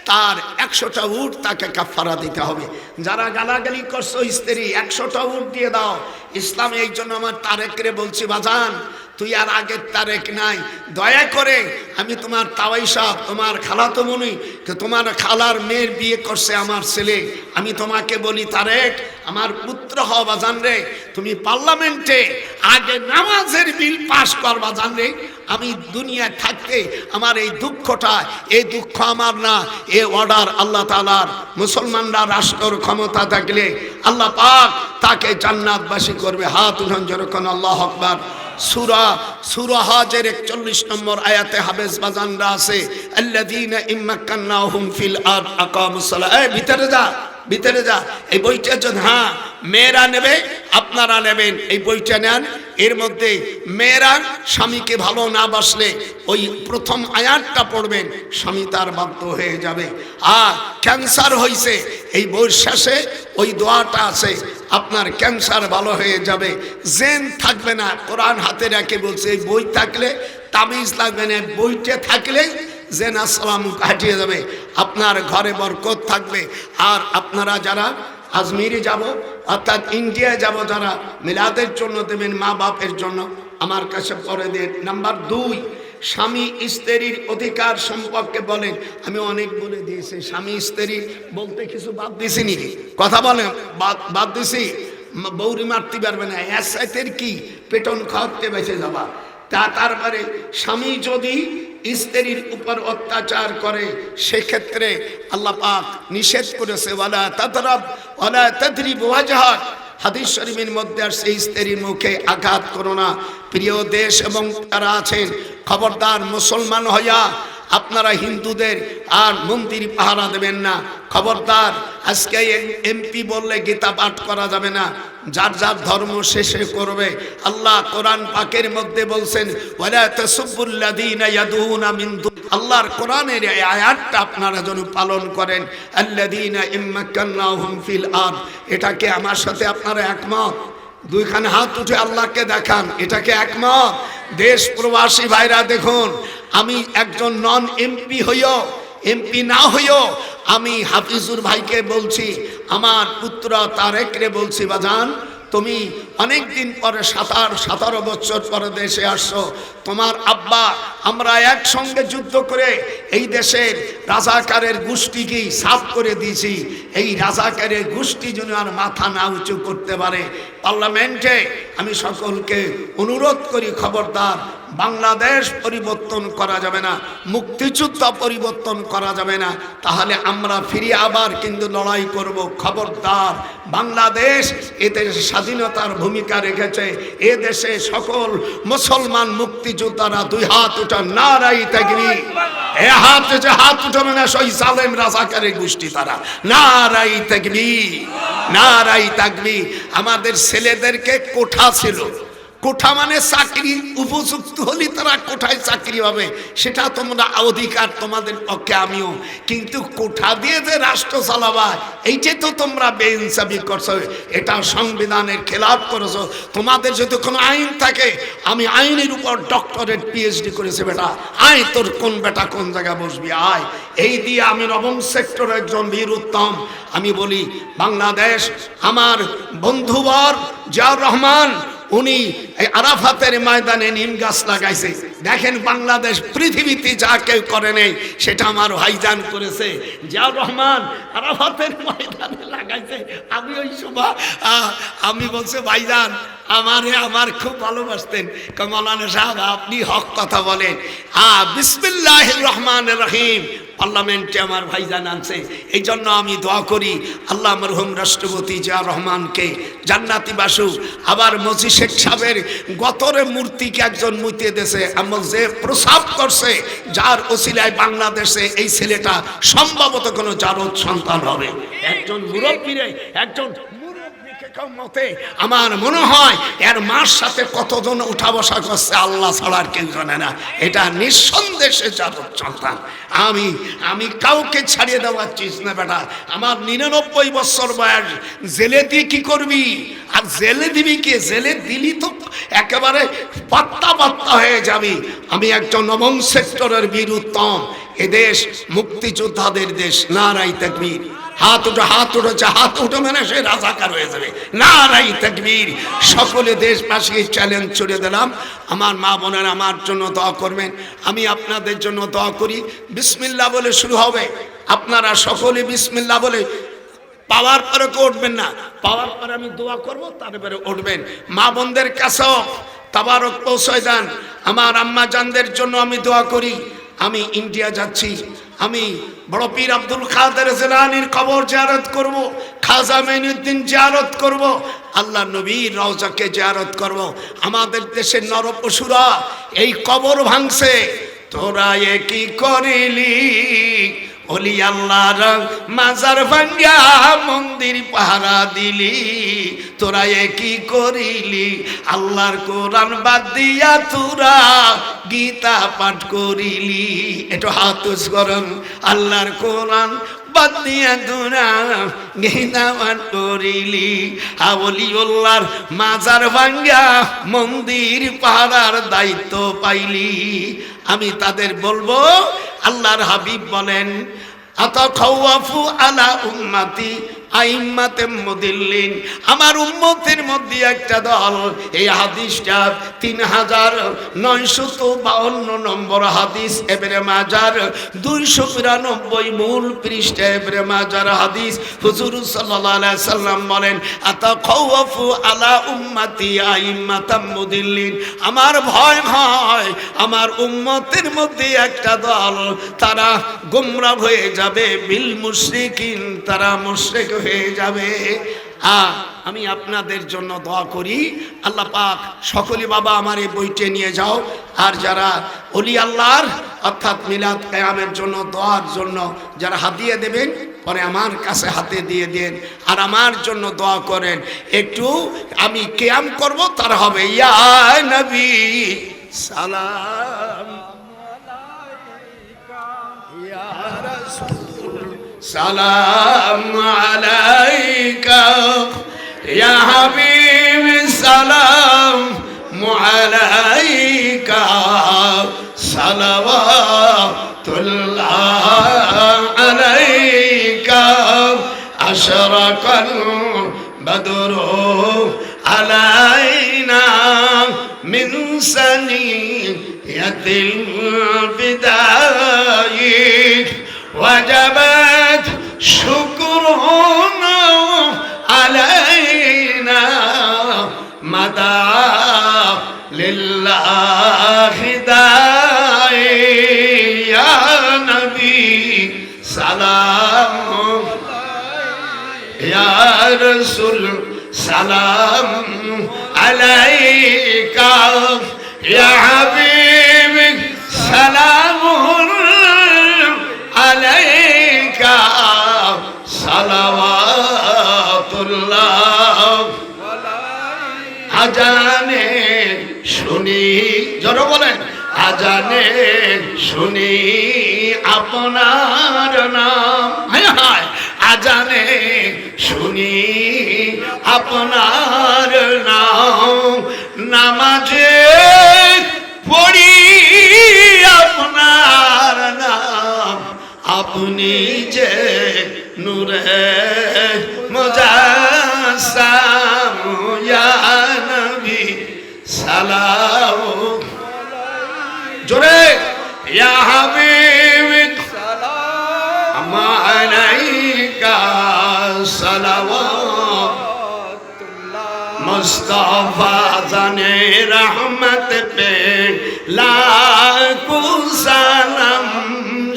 তার 100টা উট তাকে কাফারা দিতে হবে। যারা গালাগালি করছো স্ত্রী 100টা উট দিয়ে দাও। ইসলাম এই জন্য আমার তারেকরে বলছি, বাজান তুই আর আগের তারেক নাই, দয়া করে আমি তোমার তাওয়াই সাহেব, তোমার খালাতো মনি, তোমার খালার মেয়ের বিয়ে করছে আমার ছেলে, আমি তোমাকে বলি তারেক আমার পুত্র হও বাজান রে, তুমি পার্লামেন্টে আগে নামাজের বিল পাশ কর বাজান রে। আমি দুনিয়ায় থাকতে আমার এই দুঃখটা, এই দুঃখ আমার না, এ অর্ডার আল্লাহ তাআলার। মুসলমানরা রাষ্ট্রের ক্ষমতা থাকলে আল্লাহ পাক তাকে জান্নাতবাসী করবে। হাত উঠান যেরকম আল্লাহু আকবার। সূরা হজের 41 নম্বর আয়াতে হাফেজ বাজানরা আছে, আল্লাযীনা ইম্মাক্কান্নাহুম ফিল আরদ আকামুস সালাহ। এই ভিতরে যা এই বইটা যদি মেয়েরা নেবে আপনারা নেবেন, এই বইটা নেন। এর মধ্যে মেয়েরা স্বামীকে ভালো না বাসলে ওই প্রথম আয়াতটা পড়বেন, স্বামী তার বাধ্য হয়ে যাবে। আর ক্যান্সার হয়েছে, এই বইয়ের শেষে ওই দোয়াটা আছে, আপনার ক্যান্সার ভালো হয়ে যাবে, জেন থাকবে না। কোরআন হাতে রেখে বলছে এই বই থাকলে তাবিজ লাগবে না, বইটা থাকলে জেন আসসালাম কাটিয়ে যাবে, আপনার ঘরে বরকত থাকবে। আর আপনারা যারা আজমিরে যাব অর্থাৎ ইন্ডিয়ায় যাব, যারা মিলাদের জন্য দেবেন মা বাপের জন্য, আমার কাছে পরে দেন। নাম্বার 2, স্বামী স্ত্রীর অধিকার সম্পর্কে বলেন। আমি অনেক বলে দিয়েছি, স্বামী স্ত্রী বলতে কিছু বাদ দিছি নাকি? কথা বলেন, বাদ দিছি? বৌরি মারতে পারবে না, এর কি পেটন খাওয়াতে বেঁচে যাবা। তারপরে স্বামী যদি স্ত্রীর উপর অত্যাচার করে সেক্ষেত্রে আল্লাহ পাক নিষেধ করেছে, ওয়ালা তাদরাব ওয়ালা তাদরিব ওয়াজহাক। হাদিস শরীফের মধ্যে আসছে স্ত্রীর মুখে আঘাত করো না। প্রিয় দেশ এবং তারা আছেন, খবরদার মুসলমান হইয়া আপনারা হিন্দুদের আর মন্দির পাহারা দেবেন না। খবরদার, আজকে এমপি বললে গীতা পাঠ করা যাবে না, যার যার ধর্ম শেষে করবে। আল্লাহ কোরআন পাকের মধ্যে বলছেন ওয়ালা তাসুবুল্লাযীনা ইয়াদউনা মিন দুন, আল্লাহর কোরআনের এই আয়াতটা আপনারা যেন পালন করেন। আল্লাযীনা ইম্মাক্কান্নাহুম ফিল আরদ, এটাকে আমার সাথে আপনারা একমত? দুইখানে হাত উঠে আল্লাহকে দেখান, এটাকে একমত? দেশ প্রবাসী ভাইরা দেখুন, আমি একজন নন এমপি হইও, এমপি না হইও, আমি হাফিজুর ভাইকে বলছি, আমার পুত্র তারেকরে বলছি, বাজান তুমি অনেক দিন পরে 17 বছর পরে দেশে আসছো, তোমার আব্বা আমরা একসঙ্গে যুদ্ধ করে এই দেশের রাজাকারের গোষ্ঠীকে সাফ করে দিয়েছি, এই রাজাকারের গোষ্ঠী যেন আর মাথা না উঁচু করতে পারে। পার্লামেন্টে আমি সকলকে অনুরোধ করি, খবরদার, বাংলাদেশ পরিবর্তন করা যাবে না, মুক্তিযুদ্ধ পরিবর্তন করা যাবে না, তাহলে আমরা ফিরে আবার কিন্তু লড়াই করব। খবরদার, বাংলাদেশ এদেশে স্বাধীনতার ভূমিকা রেখেছে, এ দেশে সকল মুসলমান মুক্তিযোদ্ধারা দুই হাত উঠা নারাই তাকবীর, এ হাত উঠাবে না সই জালেম রাজাকারের গোষ্ঠী, তারা নারাই তাকবীর, নারাই তাকবীর। আমাদের ছেলেদেরকে কোঠা ছিল, কোঠা মানে চাকরি, উপযুক্ত হলে তারা কোঠায় চাকরি হবে, সেটা তোমরা অধিকার তোমাদের পক্ষে, আমিও। কিন্তু কোঠা দিয়ে যে রাষ্ট্র চালাবা, এইটা তো তোমরা বেইনসাফি করছো, এটা সংবিধানের খেলাফ করেছো। তোমাদের যদি কোনো আইন থাকে, আমি আইনের উপর ডক্টরেট পিএইচডি করেছি, বেটা আয়, তোর কোন বেটা কোন জায়গায় বসবি, আয়। এই দিয়ে আমি নবম সেক্টর একজন বীর উত্তম, আমি বলি বাংলাদেশ আমার বন্ধুবর জিয়াউর রহমান উনি এই আরাফাতের ময়দানে নিম গাছ লাগাইছে। দেখেন বাংলাদেশ পৃথিবীতে যা কেউ করে নেই সেটা আমার ভাইজান করেছে। জিয়াউর রহমান আরাফাতের ময়দানে লাগাইছে। আমি ওই সময় আমি বলছে ভাইজান আমার খুব ভালোবাসতেন। মৌলানা সাহেব আপনি হক কথা বলেন। বিসমিল্লাহির রহমানির রহিম পার্লামেন্টে আমার ভাইজান আনছে। এই জন্য আমি দোয়া করি আল্লাহ মরহুম রাষ্ট্রপতি জিয়াউর রহমানকে জান্নাতি বাসু। আবার মজি শেখ সাহেবের গতরে মূর্তিকে একজন মুইতে দেশে এমন যে প্রসাব করছে, যার ওসিলায় বাংলাদেশে এই ছেলেটা সম্ভবত কোনো জারদ সন্তান হবে। একজন মুরব্বীরে একজন মতে আমার মনে হয় এর মার সাথে কতজন উঠা বসা করছে আল্লাহ ছাড়া আর কেউ জানে না। এটা নিঃসন্দেহে জারদ সন্তান। আমি কাউকে ছাড়িয়ে দেওয়ার চিজ না বেটা। আমার 99 বছর বয়স, জেলে দিয়ে কি করবি? আর জেলে দিবি কি? জেলে দিলি তো একেবারে পাত্তা হয়ে যাবি। আমি একজন নবম সেক্টরের বীর উত্তম। এদেশ মুক্তিযোদ্ধাদের দেশ। নারাই তাকবীর। হাত উঠেছে, হাত উঠে মানে সে রাজাকার হয়ে যাবে। নারাই তাকবীর। সকলে দেশবাসীকে চ্যালেঞ্জ ছুড়ে দিলাম, আমার মা বোনেরা আমার জন্য দোয়া করবেন, আমি আপনাদের জন্য দোয়া করি। বিসমিল্লাহ বলে শুরু হবে। আপনারা সকলে বিসমিল্লাহ বলে পাওয়ার পরে কেউ উঠবেন না, পাওয়ার পরে আমি দোয়া করব, তারপরে উঠবেন। মা বোনদের কাছেও তাবারক পৌঁছায় দেন। আমার আম্মা জানদের জন্য আমি দোয়া করি। আমি ইন্ডিয়া যাচ্ছি, আমি বড় পীর আব্দুল কাদের জিলানীর কবর জিয়ারত করব, খাজা মাইনুদ্দিন জিয়ারত করব, আল্লাহ নবীর রওজাকে জিয়ারত করব। আমাদের দেশের নরপশুরা এই কবর ভাঙছে। তোরা এ কি করিলি? ওলি আল্লাহর মাজার ভাঙ্গা মন্দির পাহারা দিলি। তোরা এ কি করিলি? আল্লাহর কোরআন বাদ দিয়া তোরা গীতা পাঠ করিলি। একটু হাত উঁচ করুন। আল্লাহর কোরআন বাদ দিয়া তোরা গীতা পাঠ করিলি। ওলিউল্লাহর মাজার ভাঙ্গা মন্দির পাহারার দায়িত্ব পাইলি। আমি তাদের বলবো, আল্লাহর হাবিব বলেন, আতাখাওয়াফু আলা উম্মতি আইম্মাতে মুদিল্লিন। আমার উম্মতের মধ্যে একটা দল, এই হাদিসটা 3952 নম্বর হাদিস, ইবনে মাজার 292 মূল পৃষ্ঠা ইবনে মাজার হাদিস। হুজুর সাল্লাল্লাহু আলাইহি সাল্লাম বলেন, আতাখাওয়াফু আলা উম্মতি আইম্মাতাম মুদিল্লিন। আমার ভয় হয় আমার উম্মতের মধ্যে একটা দল, তারা গোমরা হয়ে যাবে, বিল মুশরিকিন, তারা মুশরিক হয়ে যাবে। আমি আপনাদের জন্য দোয়া করি, আল্লাহ পাক সকলে বাবা আমার এই বইটি নিয়ে যাও। আর যারা ওলি আল্লাহর অর্থাৎ মিলাদ কিয়ামের জন্য দোয়ার জন্য যারা হাদিয়া দেবেন, পরে আমার কাছে হাতে দিয়ে দেন, আর আমার জন্য দোয়া করেন। একটু আমি কিয়াম করব, তার হবে ইয়া নবী সালাম ইয়া রাসূল সালাম আলাইকা ইয়া হাবিব সালাম আলাইকা সালাওয়াতুল্লাহ আলাইকা আশরাকাল বদরু আলাইনা মিন সানিয়াতিল বিদায়ি ওয়াজাবাত শুকরুনা আলাইনা মাদা লিল্লাহি দাই ইয়া নবী সালাম ইয়া রাসূল সালাম আলাইকা ইয়া হাবিব সালাম আলাইকা সালাওয়াতুল্লাহ। আজানে শুনি, জোরে বলেন, আজানে শুনি আপনার নাম। হায় হায়, আজানে শুনি আপনার নাম, নামাজে পড়ি আপনার নাম। আপনি যে নূরে মুজাসসাম ইয়া নবী मुस्तफा जाने रहमत पे लाखों सलाम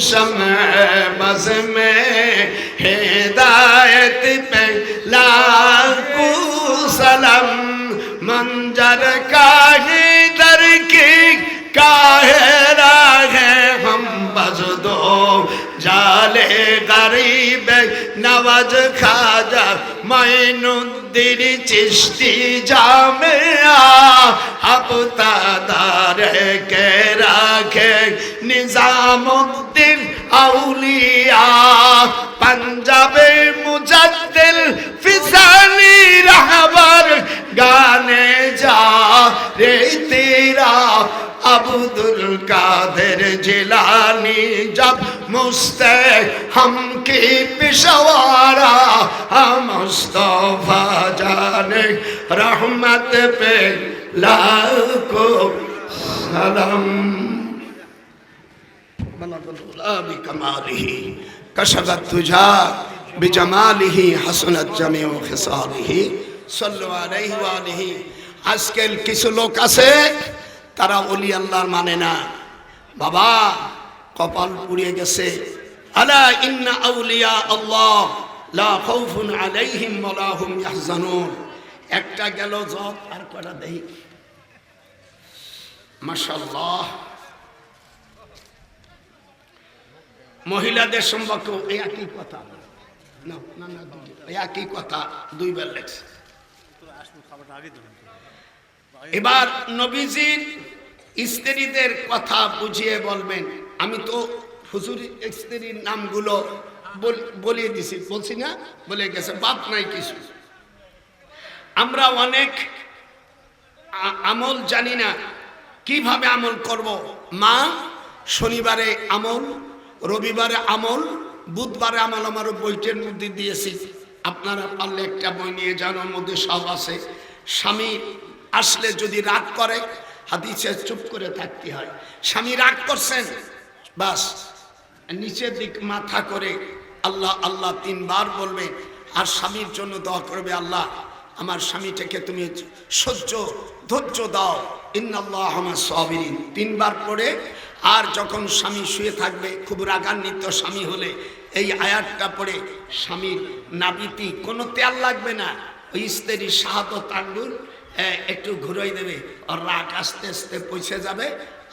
शम्अ बज़ में हिदायत पे लाखों सलाम मंजर का ही दर की काहे है हम बज दो जाले गरीब नवाज खाजा माइनुद्दीन चिश्ती जामिया अब तादार के राखे निजामुद्दीन औलिया पंजाबे मुजद्दिल फिसानी रहबर गाने जा रे तेरा अब्दुल कादिर जिलानी जब मुस्ते हम की पिशवारा मुस्तफा जाने रहमत पे लाखों सलाम बनदुल्ला बिकमालिही कशफत तुजा बिजमालिही हसनत जमीउ खिसालिही सल्लु अलैहि व आलिहि। আজকাল কিছু লোক আছে তারা ওলি আল্লাহর মানে না বাবা, কপাল পুড়িয়ে গেছে। আলা ইন্না আউলিয়া আল্লাহ লা খাউফুন আলাইহিম ওয়া লা হুম ইয়াহজানুন। একটা গেল জব, আর কটা দেই মাশাআল্লাহ। মহিলাদের সম্পর্কে এই একই কথা না না না, এই একই কথা দুইবার লেখছে। এবার নবীজির স্ত্রীদের কথা বুঝিয়ে বলবেন। আমি তো হুজুর স্ত্রীর নামগুলো বলিয়ে দিছি, বলছি না, বলে গেছে, বাদ নাই কিছু। আমরা অনেক আমল জানি না, কিভাবে আমল করব। মা শনিবারে আমল, রবিবারে আমল, বুধবারে আমল আমার বইটের মধ্যে দিয়েছি। আপনারা পারলে একটা বই নিয়ে যান, ওর মধ্যে সব আছে। স্বামী আসলে যদি রাগ করে, হাদিসে চুপ করে থাকতে হয়। স্বামী রাগ করছেন, বাস নিচের দিক মাথা করে আল্লাহ আল্লাহ 3 বার বলবে, আর স্বামীর জন্য দোয়া করবে, আল্লাহ আমার স্বামীটাকে তুমি ধৈর্য দাও, ইন্নাল্লাহ মা'আস সাবিরিন 3 বার পড়ে। আর যখন স্বামী শুয়ে থাকবে, খুব রাগান্বিত স্বামী হলে এই আয়াতটা পড়ে স্বামীর নাবিতি কোনো তেল লাগবে না, ওই স্ত্রীর শাহাদত আঙ্গুল একটু ঘুরাই দেবে, আর রাগ আস্তে আস্তে পৌঁছে যাবে।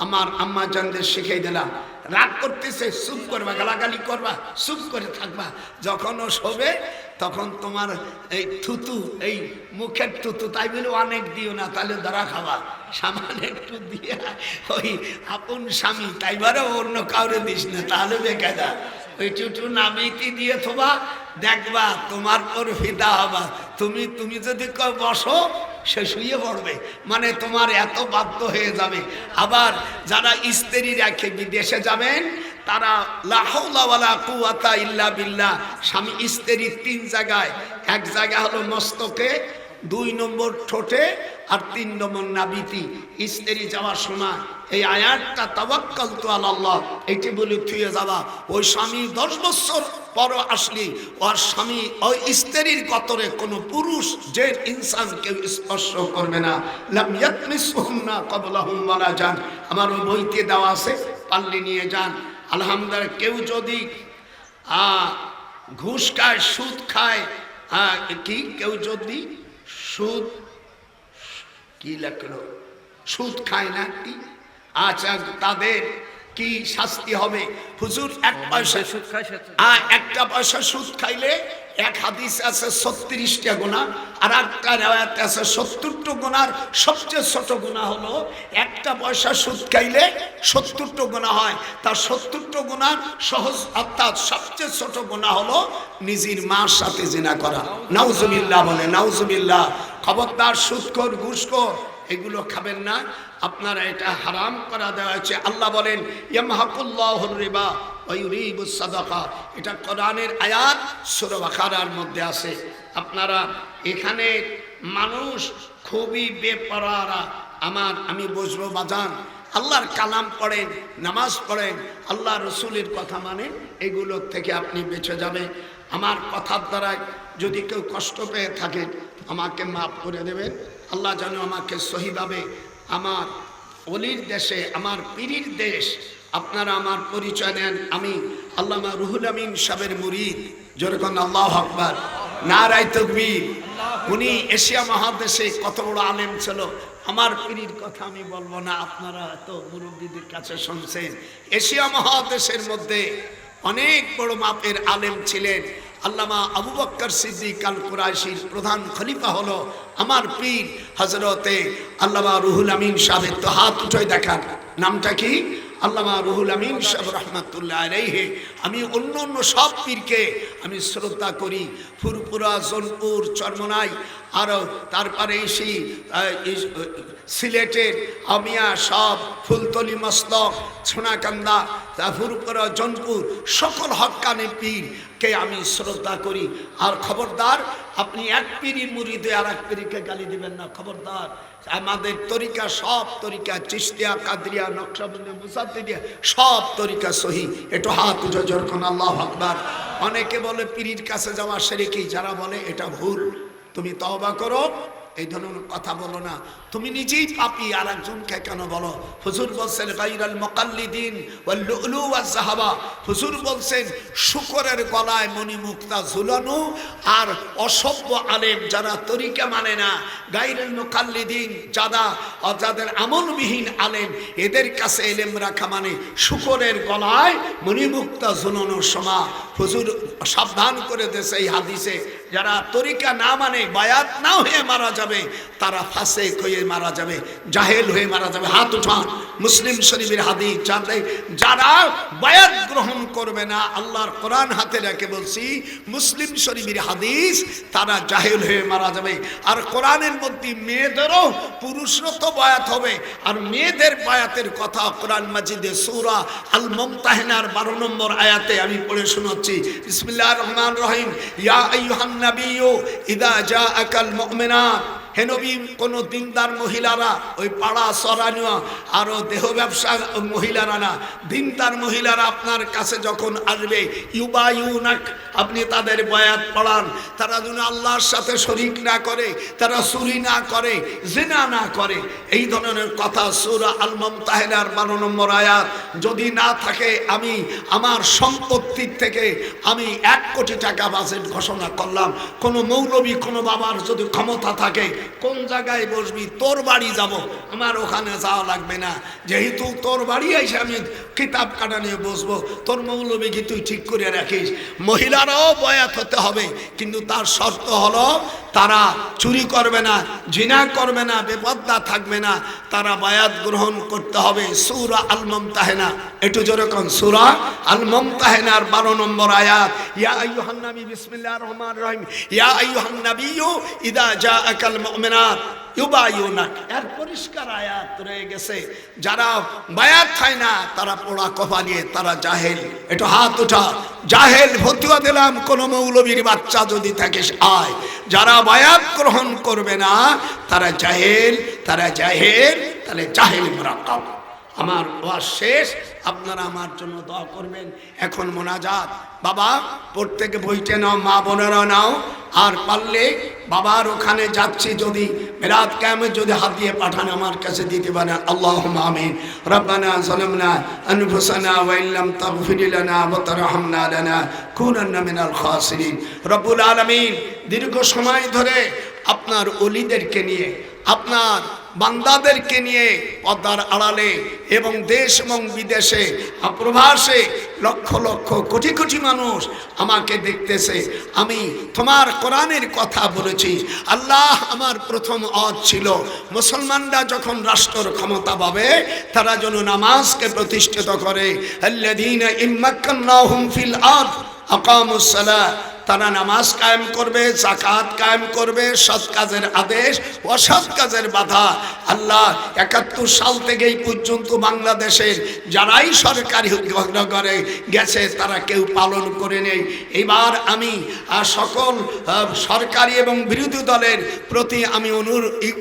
আমার আম্মা জানদের শিখিয়ে দিলাম, রাগ করতেছে চুপ করবা, গালাগালি করবা, চুপ করে থাকবা। যখন ও শোবে তখন তোমার এই থুতু, এই মুখের থুতু, তাই বলে অনেক দিও না, তাহলে ধরা খাবা। সামান্য একটু দিয়ে ওই আপন স্বামী, তাই বারে অন্য কাউরে দিস না, তাহলে বেকায়দা। ওই টুটু নামিতি দিয়ে থোবা, দেখবা তোমার পর ফিদা হবা। তুমি যদি বসো, সে শুয়ে পড়বে, মানে তোমার এত বাধ্য হয়ে যাবে। আবার যারা স্ত্রী রেখে বিদেশে যাবেন, তারা লা হাওলা ওয়ালা কুওয়াতা ইল্লা বিল্লাহ, স্বামী স্ত্রী 3 জায়গায়, এক জায়গা হলো মস্তকে, 2 নম্বর ঠোঁটে, আর 3 নম্বর নাবিতি। স্ত্রী যাওয়ার সময় এই আয়াতটা তাওয়াক্কালতু আলাল্লাহ এইটি বলে থুয়ে যাবা। ওই স্বামী 10 বছর পর আসলি, ওর স্বামী ওই স্ত্রীর কতরে কোনো পুরুষ যে ইনসান কেউ স্পর্শ করবে না। লাম ইয়াতমিসহুন্না ক্বাবলাহুম ওয়ালা জান, আমার ওই বইতে দেওয়া আছে, পারলে নিয়ে যান। আলহামদুলিল্লাহ। কেউ যদি ঘুষ খায়, সুদ খায়, কি কেউ যদি সুদ, কি লেখলো, সুদ খায় না কি, আচ্ছা তাদের কি শাস্তি হবে? হুজুর 1 পয়সা সুদ খায়, একটা পয়সা সুদ খাইলে এক হাদিস আছে 36টা গুনাহ, আর একটা রিওয়ায়াত আছে 70টা গুনার সবচেয়ে ছোট গুনাহ হলো একটা পয়সা সুদ খাইলে 70টা গুনাহ হয়। তার 70টা গুনার সহজ, অর্থাৎ সবচেয়ে ছোট গুনাহ হলো নিজের মার সাথে জিনা করা। নাউজুবিল্লাহ বলে, নাউজুবিল্লাহ। খবরদার সুদখোর, ঘুষখোর এগুলো খাবেন না, আপনারা এটা হারাম করা দেওয়া হয়েছে। আল্লাহ বলেন ইয়ামহাকুল্লাহুর রিবা ওয়া ইউরিবুস সাদাকা, এটা কোরআনের আয়াত, সূরা বাকারার মধ্যে আছে। আপনারা এখানে মানুষ খুবই বেপরোয়া। আমি বুঝবো বাজান, আল্লাহর কালাম পড়েন, নামাজ পড়েন, আল্লাহ রসুলের কথা মানেন, এগুলোর থেকে আপনি বেঁচে যাবেন। আমার কথার দ্বারা যদি কেউ কষ্ট পেয়ে থাকেন, আমাকে মাফ করে দেবেন। আল্লাহ যেন আমাকে সহিভাবে আমার অলির দেশে, আমার পীরের দেশ, আপনারা আমার পরিচয় দেন। আমি আল্লামা রুহুল আমিন সাহেবের মুরিদ। যেরকম আল্লাহু আকবার, নারায়ে তাকবীর। উনি এশিয়া মহাদেশে কত বড় আলেম ছিল। আমার পীরের কথা আমি বলবো না, আপনারা তো মুরব্বীদের কাছে শুনছেন। এশিয়া মহাদেশের মধ্যে অনেক বড় মাপের আলেম ছিলেন। আল্লামা আবু বকর সিদ্দিক আল কুরাইশির প্রধান খলিফা হলো আমার পীর হযরতে আল্লামা রুহুল আমিন সাহেব। তো হাত উঠে দেখান, নামটা কি? আল্লামা রুহুল আমিন সাহেব রহমাতুল্লাহ আলাইহি। আমি অন্য সব পীরকে আমি শ্রদ্ধা করি, ফুরপুরা, জোনপুর, চরমনাই, আরও তারপরে এসি সিলেটের আমিয়া, সব ফুলতলি, মস্তক, সোনাকান্দা, ফুরপুরা, জোনপুর, সকল হক্কানি পীরকে আমি শ্রদ্ধা করি। আর খবরদার, আপনি এক পীরের মুরিদে আর এক পীরকে গালি দিবেন না, খবরদার। আমাদের তরিকা, সব তরিকা, চিশতিয়া, কাদরিয়া, নকশবন্দি, মুসাদ্দিদিয়া, সব তরিকা সহি। একটু হাত উঠে যখন আল্লাহু আকবার। অনেকে বলে পীরের কাছে যাওয়া শিরকি, যারা বলে এটা ভুল, তুমি তওবা করো, এই ধরনের কথা বলো না। তুমি নিজেই পাপী, আর একজনকে কেন বলো? হুজুর বলছেন গায়রাল মুকাল্লিদিন ওয়াল লুলু ওয়াজ যাহাবা। হুজুর বলছেন শুকরের গলায় মণিমুক্তা ঝুলানো। আর অসভ্য আলেম যারা তরিকা মানে না, গায়রাল মুকাল্লিদিন যাদের আমলবিহীন আলেম, এদের কাছে ইলম রাখা মানে শুকরের গলায় মণিমুক্তা ঝুলানোর সমান। হুজুর সাবধান করে দিয়েছে এই হাদিসে, যারা তরিকা না মানে, বায়াত না হয়ে মারা যাবে, তারা ফাসিক হয়ে মারা যাবে, জাহেল হয়ে মারা যাবে। হাত উঠান। মুসলিম শরীফের হাদিস, যারা বায়াত গ্রহণ করবে না, আল্লাহর কোরআন হাতে রেখে বলছি, মুসলিম শরীফের হাদিস, তারা জাহেল হয়ে মারা যাবে। আর কোরআনের মধ্যে মেয়েদেরও, পুরুষরও তো বায়াত হবে। আর মেয়েদের বায়াতের কথা কোরআন মাজিদে সূরা আল মুমতাহিনার 12 নম্বর আয়াতে আমি পড়ে শোনাচ্ছি। বিসমিল্লাহির রহমানির রহিম। ইয়া আইয়ুহান নাবিয়্যু ইযা জাআকাল মুমিনাত। হে নবী, কোন দিনদার মহিলারা, ওই পাড়া সরানো আরো দেহ ব্যবসা মহিলারা না, দিনদার মহিলারা আপনার কাছে যখন আসবে, ইউবায়ুনাক, আপনি তাদের বায়াত পড়ান। তারা যেন আল্লাহর সাথে শরীক না করে, তারা চুরি না করে, জিনা না করে, এই ধরনের কথা। সূরা আল মুমতাহিনার 12 নম্বর আয়াত। যদি না থাকে, আমি আমার সম্পত্তির থেকে আমি 1 কোটি টাকা বাজেট ঘোষণা করলাম। কোনো মৌলবী, কোনো বাবার যদি ক্ষমতা থাকে, কোন জায়গায় বসবি? তোর বাড়ি যাব, আমার ওখানে যাওয়া লাগবে না। যেহেতু তোর বাড়ি এসে আমি কিতাব কাটা নিয়ে বসবো, তোর মৌলবী কি তুই ঠিক করে রাখিস। মহিলারাও বয়াত হতে হবে, কিন্তু তার শর্ত হলো তারা চুরি করবে না, জিনা করবে না, বেপর্দা থাকবে না, তারা বায়াত গ্রহণ করতে হবে। সূরা আল মুমতাহিনা, একটু জোরে কোন, সূরা আল মুমতাহিনার 12 নম্বর আয়াত। ইয়া আইয়ুহান নবী, বিসমিল্লাহির রহমানির রহিম, ইয়া আইয়ুহান নাবিয়্যু ইযা জাআকাল মুমিনাত ইউবায়ুনাক। এর পরিষ্কার আয়াত রয়ে গেছে। যারা বায়াত খায় না, তারা পোড়া কপালিয়ে, তারা জাহেল। একটু হাত উঠা। জাহেল ফতুয়া দিলাম, কোন মৌলবীর বাচ্চা যদি থাকে আয়। যারা বায়াত গ্রহণ করবে না, তারা জাহেল, তারা জাহেল, তাহলে জাহেল মুরাক্কাব। আমার ওয়াজ শেষ, আপনারা আমার জন্য দোয়া করবেন। এখন মোনাজাত। বাবা, প্রত্যেকে বইতে নাও, মা বোনেরা নাও। আর পারলে বাবার ওখানে যাচ্ছি, যদি মিলাদ কিয়ামত যদি হাত দিয়ে পাঠান, আমার কাছে দিতে পারেন। আল্লাহুম্মা আমিন। রব্বানা যালামনা আনফুসানা ওয়া ইল্লাম তাগফির লানা ওয়া তারহামনা লানাকুনান্না মিনাল খাসিরিন। রব্বুল আলামিন দীর্ঘ সময় ধরে আপনার ওলিদেরকে নিয়ে, আপনার বান্দাদেরকে নিয়ে পর্দার আড়ালে এবং দেশ এবং বিদেশে প্রবাসে লক্ষ লক্ষ কোটি কোটি মানুষ আমাকে দেখতেছে। আমি তোমার কোরআনের কথা বলেছি। আল্লাহ, আমার প্রথম ওয়াজ ছিল, মুসলমানরা যখন রাষ্ট্রের ক্ষমতা পাবে, তারা যেন নামাজকে প্রতিষ্ঠিত করে। আল্লাযীনা ইম্মাক্কান্নাহুম ফিল আরদ আকামুস সালাহ। তারা নামাজ কায়েম করবে, যাকাত কায়েম করবে, সৎ কাজের আদেশ, অসৎ কাজের বাধা। আল্লাহ ৭১ সাল থেকে এই পর্যন্ত বাংলাদেশের যারাই সরকারি করে গেছে, তারা কেউ পালন করে নেই। এবার আমি সকল সরকারি এবং বিরোধী দলের প্রতি আমি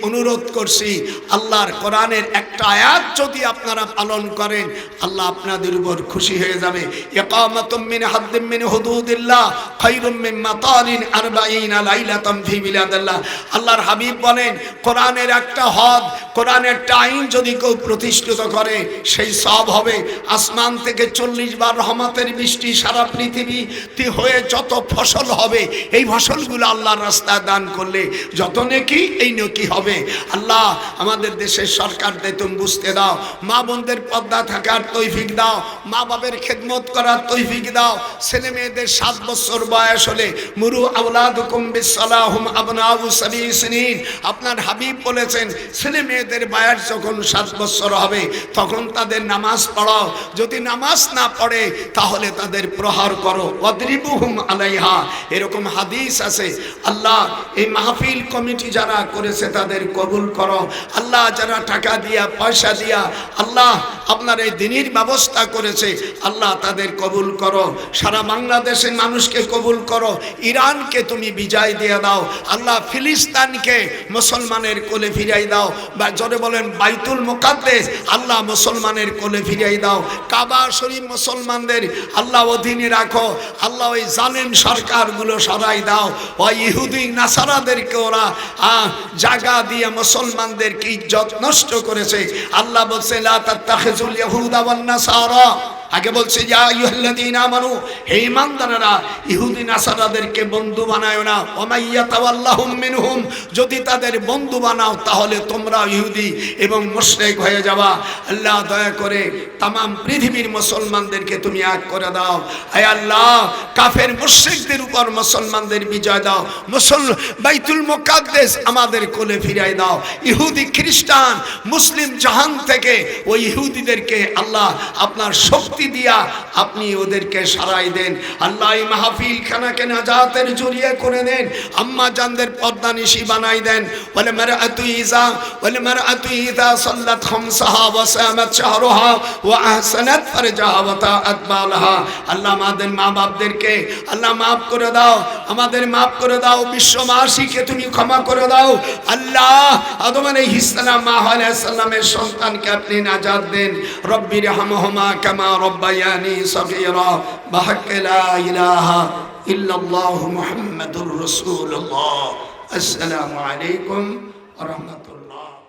অনুরোধ করছি, আল্লাহর কোরআনের একটা আয়াত যদি আপনারা পালন করেন, আল্লাহ আপনাদের উপর খুশি হয়ে যাবে। ইকামাতুম মিন হাদ্দিম মিন হুদুদিল্লাহ খায়রুম মিন মাতারিন 40 লাইলাতান ফি বিলাদিল্লাহ। আল্লাহর হাবিব বলেন, কোরআনের একটা হদ, কোরআনের একটা আইন যদি কেউ প্রতিষ্ঠিত করে সেই সওয়াব হবে আসমান থেকে 40 বার রহমতের বৃষ্টি সারা পৃথিবীতে হয়ে যত ফসল হবে, এই ফসলগুলো আল্লাহর রাস্তায় দান করলে যত নেকি, এই নেকি হবে। আল্লাহ আমাদের দেশের সরকারদের তুমি বুঝতে দাও, মা বোনদের পর্দা থাকার তৌফিক দাও, মা বাবার খেদমত করার তৌফিক দাও। ছেলে মেয়েদের 7 বছর বয়স হলে মুরু আওলাদুকুম বিসসালাহুম আবনাউ সাবঈ সিনিন। আপনার হাবিব বলেছেন, ছেলে মেয়েদের বয়স যখন 7 বছর হবে তখন তাদের নামাজ পড়াও, যদি নামাজ না পড়ে তাহলে তাদের প্রহার করো, ওয়াদরিবুহুম আলাইহা। এরকম হাদিস আছে। আল্লাহ এই মাহফিল কমিটি যারা করেছে তাদের কবুল করো। আল্লাহ যারা টাকা দিয়া পয়সা দিয়া আল্লাহ আপনার এই দিনের ব্যবস্থা করেছে, আল্লাহ তাদের কবুল করো। সারা বাংলাদেশের মানুষকে কবুল করো। ইরানকে তুমি বিজয় দিয়ে দাও। আল্লাহ ফিলিস্তিনকে মুসলমানের কোলে ফিরাই দাও। বা জোরে বলেন বাইতুল মুকাদ্দাস আল্লাহ মুসলমানের কোলে ফিরাই দাও। কাবা শরীফ মুসলমানদের আল্লাহ অধীনে রাখো। আল্লাহ ওই জালেম সরকারগুলো সরাই দাও। ওই ইহুদি নাসারাদেরকে ওরা জায়গা দিয়ে মুসলমানদেরকে ইজ্জত নষ্ট করেছে। আল্লাহ বলছে লা তাত্তাখিজুল ইয়াহুদা ওয়ান নাসারা। আগে বলছে ইয়া আইয়ুহাল্লাযীনা আমানু, হে ঈমানদারেরা ইহুদি নাসারাদেরকে বন্ধু বানায়ো না। ওয়া মাইয়াতাওয়াল্লাহুম মিনহুম, যদি তাদের বন্ধু বানাও তাহলে তোমরা ইহুদি এবং মুশরিক হয়ে যাবা। আল্লাহ দয়া করে तमाम পৃথিবীর মুসলমানদেরকে তুমি এক করে দাও। হে আল্লাহ কাফের মুশরিকদের উপর মুসলমানদের বিজয় দাও। বাইতুল মুকাদ্দাস আমাদের কোলে ফিরাই দাও। ইহুদি খ্রিস্টান মুসলিম জাহান থেকে ওই ইহুদিদেরকে আল্লাহ আপনার শক্তি দিয়া আপনি ওদেরকে সারাই দেন। আল্লাহ এই মাহফিল খানাকে নাজাতের জরিয়া করে দেন। আম্মা জানদের পর্দা নিশি বানাই দেন। ওয়াল মারআতু ইযা সাল্লাত খামসাহা ওয়া সামাত শাহরুহা ওয়া আহসানাত ফারজাহা ওয়া তাআত বালাহা। আল্লাহ আমাদের মা বাপদেরকে আল্লাহ মাফ করে দাও, আমাদের মাফ করে দাও। বিশ্ববাসীকে তুমি ক্ষমা করে দাও। আল্লাহ আদম আলাইহিস সালাম মা আলাইহিস সালামের সন্তানকে আপনি নাজাত দেন। রব্বি রহমহুমা কামা রব্বায়ানি সগীরা বিহাক্কি লা ইলাহা ইল্লাল্লাহু মুহাম্মাদুর রাসূলুল্লাহ। আসসালামু আলাইকুম ওয়া রাহমাতুল্লাহ।